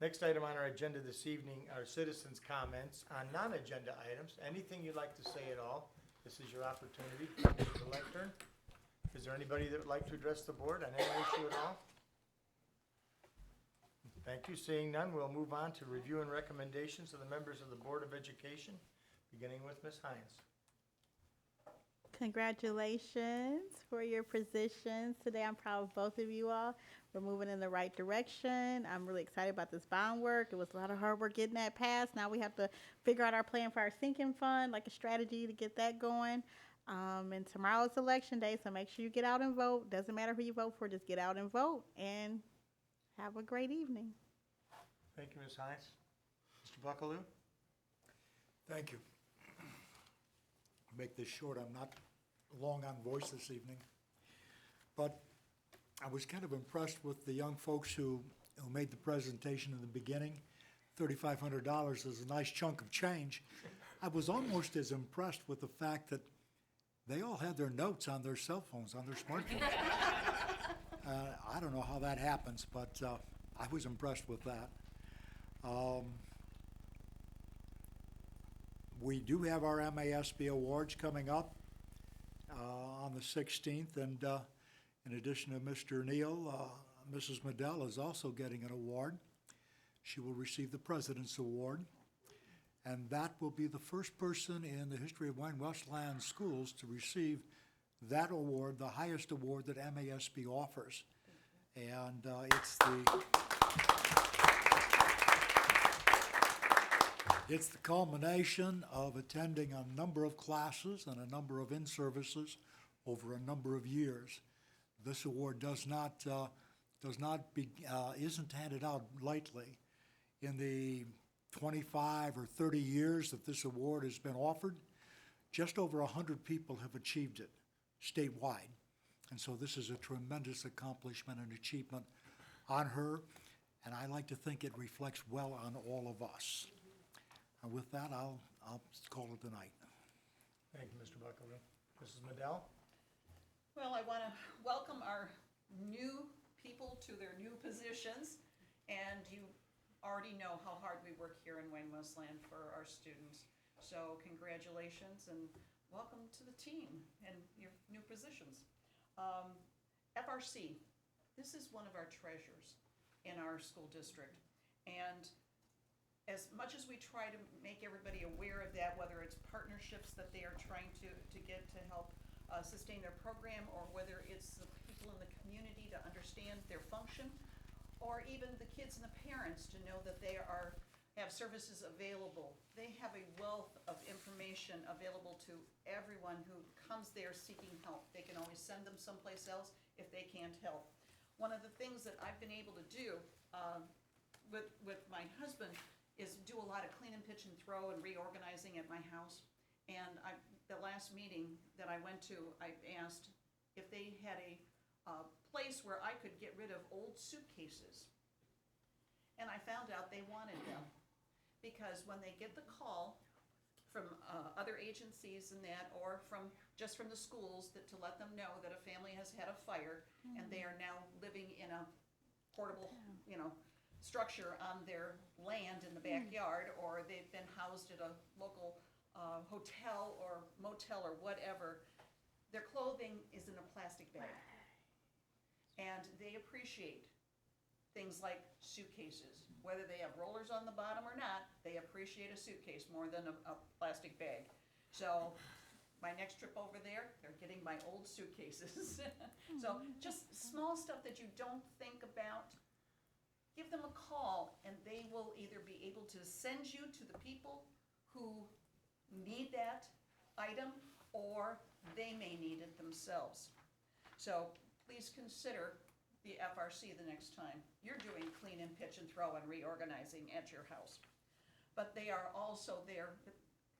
Next item on our agenda this evening are citizens' comments on non-agenda items. Anything you'd like to say at all, this is your opportunity to take the lectern. Is there anybody that would like to address the board on any issue at all? Thank you. Seeing none, we'll move on to review and recommendations of the members of the Board of Education, beginning with Ms. Hines. Congratulations for your positions today. I'm proud of both of you all. We're moving in the right direction. I'm really excited about this bond work. It was a lot of hard work getting that passed. Now we have to figure out our plan for our sinking fund, like a strategy to get that going. And tomorrow's election day, so make sure you get out and vote. Doesn't matter who you vote for, just get out and vote. And have a great evening. Thank you, Ms. Hines. Mr. Buckaloo? Thank you. I'll make this short. I'm not long on voice this evening. But I was kind of impressed with the young folks who made the presentation in the beginning. $3,500 is a nice chunk of change. I was almost as impressed with the fact that they all had their notes on their cell phones, on their smartphones. I don't know how that happens, but I was impressed with that. We do have our MASB awards coming up on the 16th, and in addition to Mr. Neal, Mrs. Madell is also getting an award. She will receive the President's Award, and that will be the first person in the history of Wayne Westland Schools to receive that award, the highest award that MASB offers. And it's the It's the culmination of attending a number of classes and a number of in-services over a number of years. This award isn't handed out lightly. In the 25 or 30 years that this award has been offered, just over 100 people have achieved it statewide. And so this is a tremendous accomplishment and achievement on her, and I like to think it reflects well on all of us. And with that, I'll call it a night. Thank you, Mr. Buckaloo. Mrs. Madell? Well, I want to welcome our new people to their new positions, and you already know how hard we work here in Wayne Westland for our students. So congratulations and welcome to the team and your new positions. FRC, this is one of our treasures in our school district. And as much as we try to make everybody aware of that, whether it's partnerships that they are trying to get to help sustain their program, or whether it's the people in the community to understand their function, or even the kids and the parents to know that they have services available. They have a wealth of information available to everyone who comes there seeking help. They can always send them someplace else if they can't help. One of the things that I've been able to do with my husband is do a lot of clean and pitch and throw and reorganizing at my house. And the last meeting that I went to, I asked if they had a place where I could get rid of old suitcases. And I found out they wanted them, because when they get the call from other agencies and that, or just from the schools, to let them know that a family has had a fire and they are now living in a portable, structure on their land in the backyard, or they've been housed at a local hotel or motel or whatever, their clothing is in a plastic bag. And they appreciate things like suitcases. Whether they have rollers on the bottom or not, they appreciate a suitcase more than a plastic bag. So my next trip over there, they're getting my old suitcases. So just small stuff that you don't think about, give them a call and they will either be able to send you to the people who need that item, or they may need it themselves. So please consider the FRC the next time you're doing clean and pitch and throw and reorganizing at your house. But they are also there,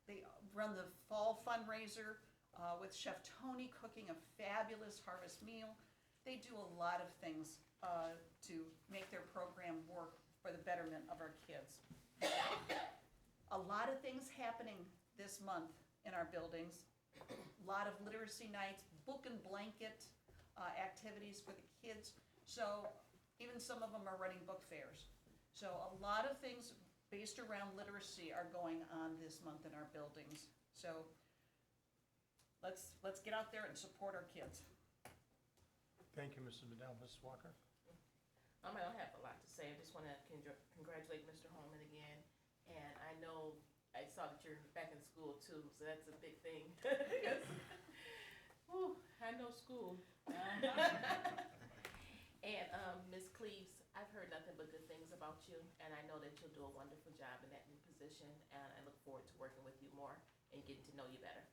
they run the fall fundraiser with Chef Tony cooking a fabulous harvest meal. They do a lot of things to make their program work for the betterment of our kids. A lot of things happening this month in our buildings. A lot of literacy nights, book and blanket activities for the kids. So even some of them are running book fairs. So a lot of things based around literacy are going on this month in our buildings. So let's get out there and support our kids. Thank you, Mrs. Madell. Mrs. Walker? I don't have a lot to say. I just want to congratulate Mr. Holman again. And I know, I saw that you're back in school too, so that's a big thing. Whew, I know school. And Ms. Cleaves, I've heard nothing but good things about you, and I know that you'll do a wonderful job in that new position, and I look forward to working with you more and getting to know you better.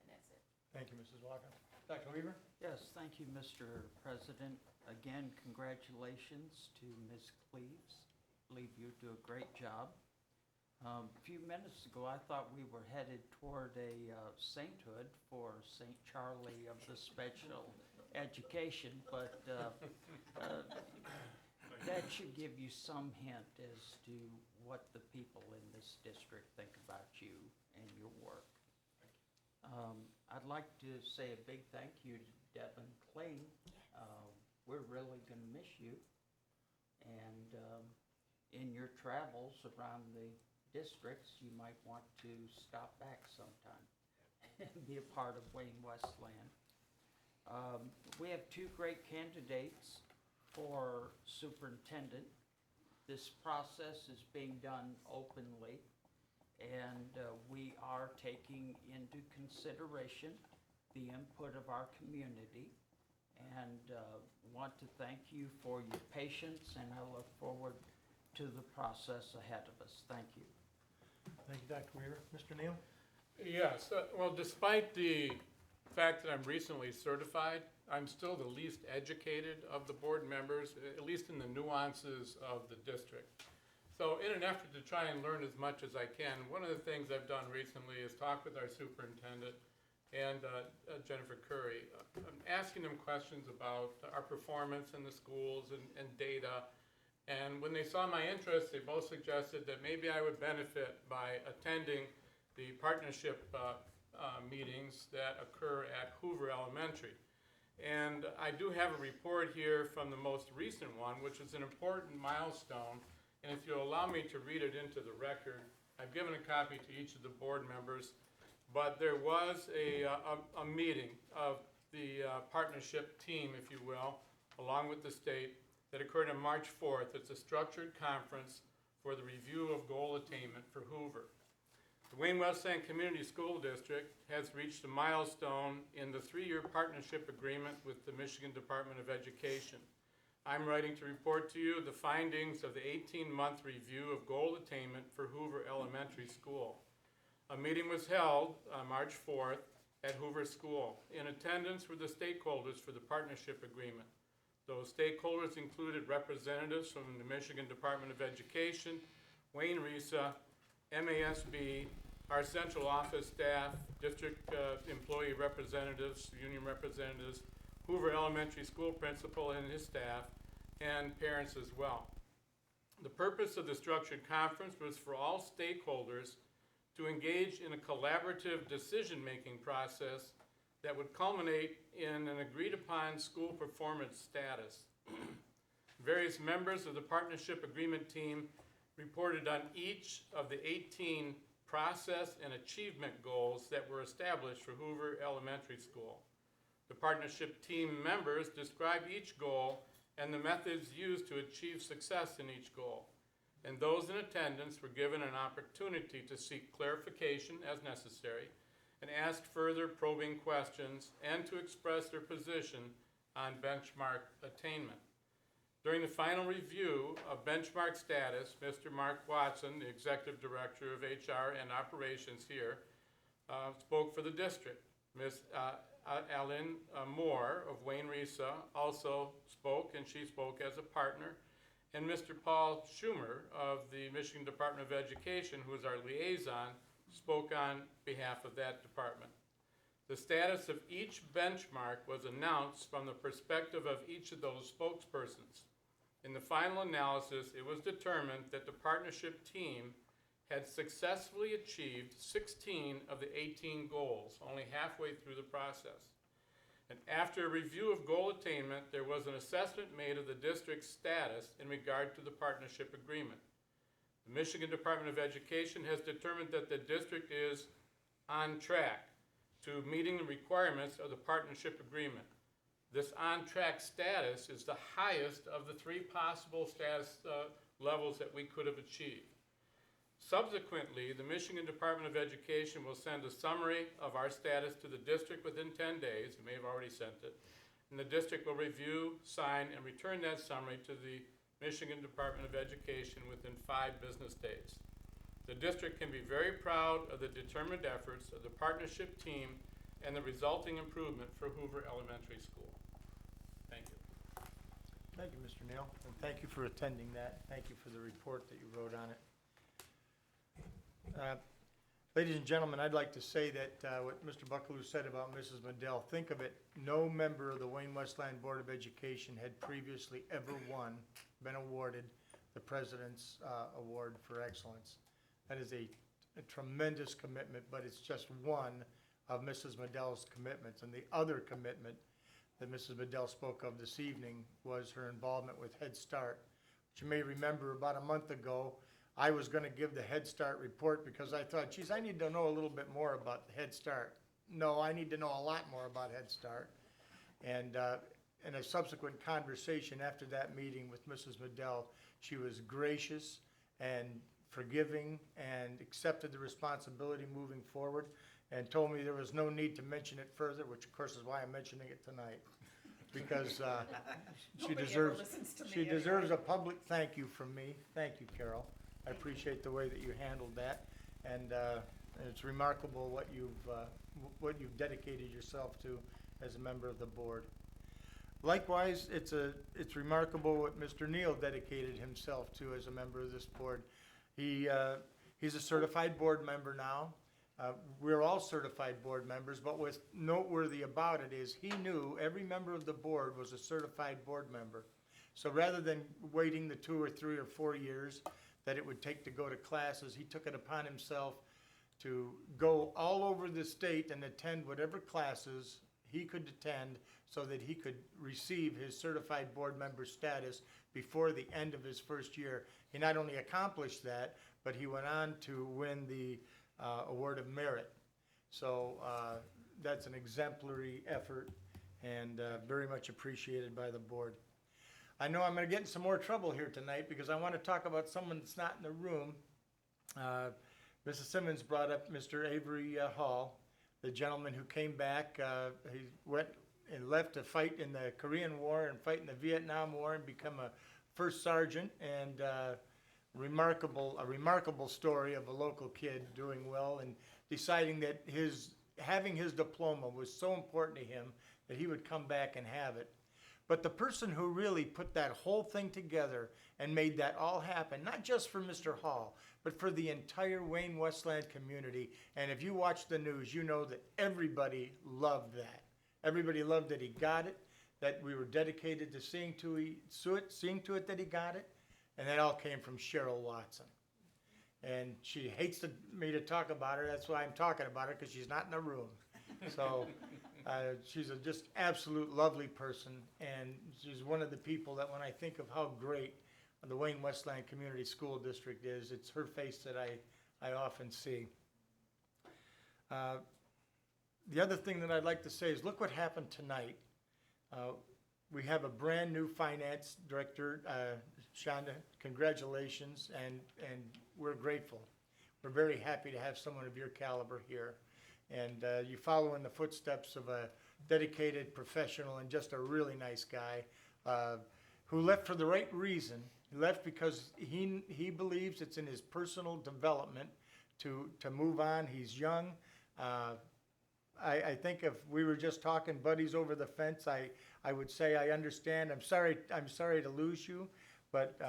And that's it. Thank you, Mrs. Walker. Dr. Weaver? Yes, thank you, Mr. President. Again, congratulations to Ms. Cleaves. I believe you do a great job. A few minutes ago, I thought we were headed toward a sainthood for St. Charlie of the Special Education, but that should give you some hint as to what the people in this district think about you and your work. I'd like to say a big thank you to Devin Kling. We're really going to miss you. And in your travels around the districts, you might want to stop back sometime and be a part of Wayne Westland. We have two great candidates for superintendent. This process is being done openly, and we are taking into consideration the input of our community, and want to thank you for your patience, and I look forward to the process ahead of us. Thank you. Dr. Weaver. Mr. Neal? Yes, well, despite the fact that I'm recently certified, I'm still the least educated of the board members, at least in the nuances of the district. So in an effort to try and learn as much as I can, one of the things I've done recently is talk with our superintendent and Jennifer Curry. I'm asking them questions about our performance in the schools and data. And when they saw my interest, they both suggested that maybe I would benefit by attending the partnership meetings that occur at Hoover Elementary. And I do have a report here from the most recent one, which is an important milestone. And if you'll allow me to read it into the record, I've given a copy to each of the board members. But there was a meeting of the partnership team, if you will, along with the state, that occurred on March 4th. It's a structured conference for the review of goal attainment for Hoover. The Wayne Westland Community School District has reached a milestone in the 3-year partnership agreement with the Michigan Department of Education. I'm writing to report to you the findings of the 18-month review of goal attainment for Hoover Elementary School. A meeting was held on March 4th at Hoover School. In attendance were the stakeholders for the partnership agreement. Those stakeholders included representatives from the Michigan Department of Education, Wayne RISA, MASB, our central office staff, district employee representatives, union representatives, Hoover Elementary School principal and his staff, and parents as well. The purpose of the structured conference was for all stakeholders to engage in a collaborative decision-making process that would culminate in an agreed-upon school performance status. Various members of the partnership agreement team reported on each of the 18 process and achievement goals that were established for Hoover Elementary School. The partnership team members described each goal and the methods used to achieve success in each goal. And those in attendance were given an opportunity to seek clarification as necessary and ask further probing questions and to express their position on benchmark attainment. During the final review of benchmark status, Mr. Mark Watson, the Executive Director of HR and Operations here, spoke for the district. Ms. Ellen Moore of Wayne RISA also spoke, and she spoke as a partner. And Mr. Paul Schumer of the Michigan Department of Education, who is our liaison, spoke on behalf of that department. The status of each benchmark was announced from the perspective of each of those spokespersons. In the final analysis, it was determined that the partnership team had successfully achieved 16 of the 18 goals, only halfway through the process. And after a review of goal attainment, there was an assessment made of the district's status in regard to the partnership agreement. The Michigan Department of Education has determined that the district is on track to meeting the requirements of the partnership agreement. This on-track status is the highest of the 3 possible status levels that we could have achieved. Subsequently, the Michigan Department of Education will send a summary of our status to the district within 10 days. You may have already sent it. And the district will review, sign, and return that summary to the Michigan Department of Education within 5 business days. The district can be very proud of the determined efforts of the partnership team and the resulting improvement for Hoover Elementary School. Thank you. Thank you, Mr. Neal, and thank you for attending that. Thank you for the report that you wrote on it. Ladies and gentlemen, I'd like to say that what Mr. Buckaloo said about Mrs. Medell, think of it, no member of the Wayne Westland Board of Education had previously ever been awarded the President's Award for Excellence. That is a tremendous commitment, but it's just one of Mrs. Medell's commitments. And the other commitment that Mrs. Medell spoke of this evening was her involvement with Head Start. Which you may remember about a month ago, I was going to give the Head Start report because I thought, geez, I need to know a little bit more about the Head Start. No, I need to know a lot more about Head Start. And in a subsequent conversation after that meeting with Mrs. Medell, she was gracious and forgiving and accepted the responsibility moving forward and told me there was no need to mention it further, which of course is why I'm mentioning it tonight. Because she deserves a public thank you from me. Thank you, Carol. I appreciate the way that you handled that. And it's remarkable what you've dedicated yourself to as a member of the board. Likewise, it's remarkable what Mr. Neal dedicated himself to as a member of this board. He's a certified board member now. We're all certified board members, but what's noteworthy about it is he knew every member of the board was a certified board member. So rather than waiting the 2 or 3 or 4 years that it would take to go to classes, he took it upon himself to go all over the state and attend whatever classes he could attend so that he could receive his certified board member status before the end of his first year. He not only accomplished that, but he went on to win the Award of Merit. So that's an exemplary effort and very much appreciated by the board. I know I'm going to get in some more trouble here tonight because I want to talk about someone that's not in the room. Mrs. Simmons brought up Mr. Avery Hall, the gentleman who came back. He went and left to fight in the Korean War and fight in the Vietnam War and become a first sergeant, and a remarkable story of a local kid doing well and deciding that having his diploma was so important to him that he would come back and have it. But the person who really put that whole thing together and made that all happen, not just for Mr. Hall, but for the entire Wayne Westland community. And if you watch the news, you know that everybody loved that. Everybody loved that he got it, that we were dedicated to seeing to it that he got it. And that all came from Cheryl Watson. And she hates me to talk about her. That's why I'm talking about her, because she's not in the room. So she's a just absolute lovely person. And she's one of the people that when I think of how great the Wayne Westland Community School District is, it's her face that I often see. The other thing that I'd like to say is look what happened tonight. We have a brand new finance director, Shonda. Congratulations, and we're grateful. We're very happy to have someone of your caliber here. And you follow in the footsteps of a dedicated professional and just a really nice guy who left for the right reason. He left because he believes it's in his personal development to move on. He's young. I think if we were just talking buddies over the fence, I would say I understand. I'm sorry to lose you, but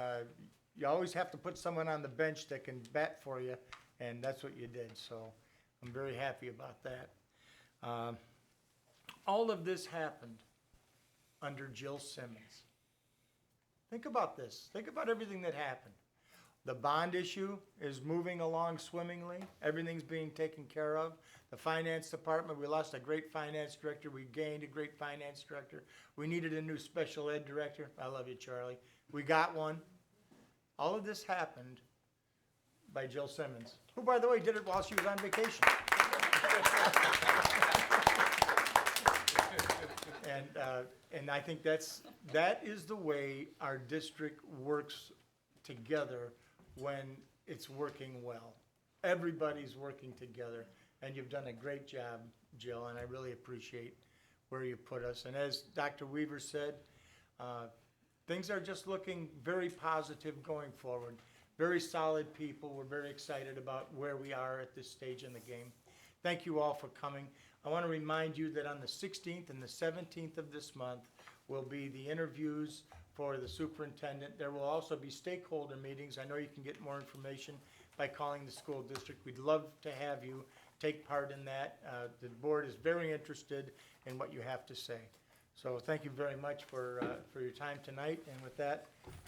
you always have to put someone on the bench that can bat for you, and that's what you did. So I'm very happy about that. All of this happened under Jill Simmons. Think about this. Think about everything that happened. The bond issue is moving along swimmingly. Everything's being taken care of. The finance department, we lost a great finance director. We gained a great finance director. We needed a new special ed director. I love you, Charlie. We got one. All of this happened by Jill Simmons, who, by the way, did it while she was on vacation. And I think that is the way our district works together when it's working well. Everybody's working together, and you've done a great job, Jill, and I really appreciate where you put us. And as Dr. Weaver said, things are just looking very positive going forward. Very solid people. We're very excited about where we are at this stage in the game. Thank you all for coming. I want to remind you that on the 16th and the 17th of this month will be the interviews for the superintendent. There will also be stakeholder meetings. I know you can get more information by calling the school district. We'd love to have you take part in that. The board is very interested in what you have to say. So thank you very much for your time tonight. And with that,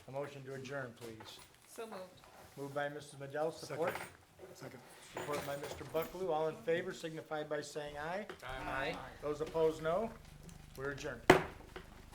a motion to adjourn, please. So moved. Moved by Mrs. Madell, support? Second. Support by Mr. Buckaloo. All in favor signify by saying aye. Aye. Those opposed, no. We're adjourned.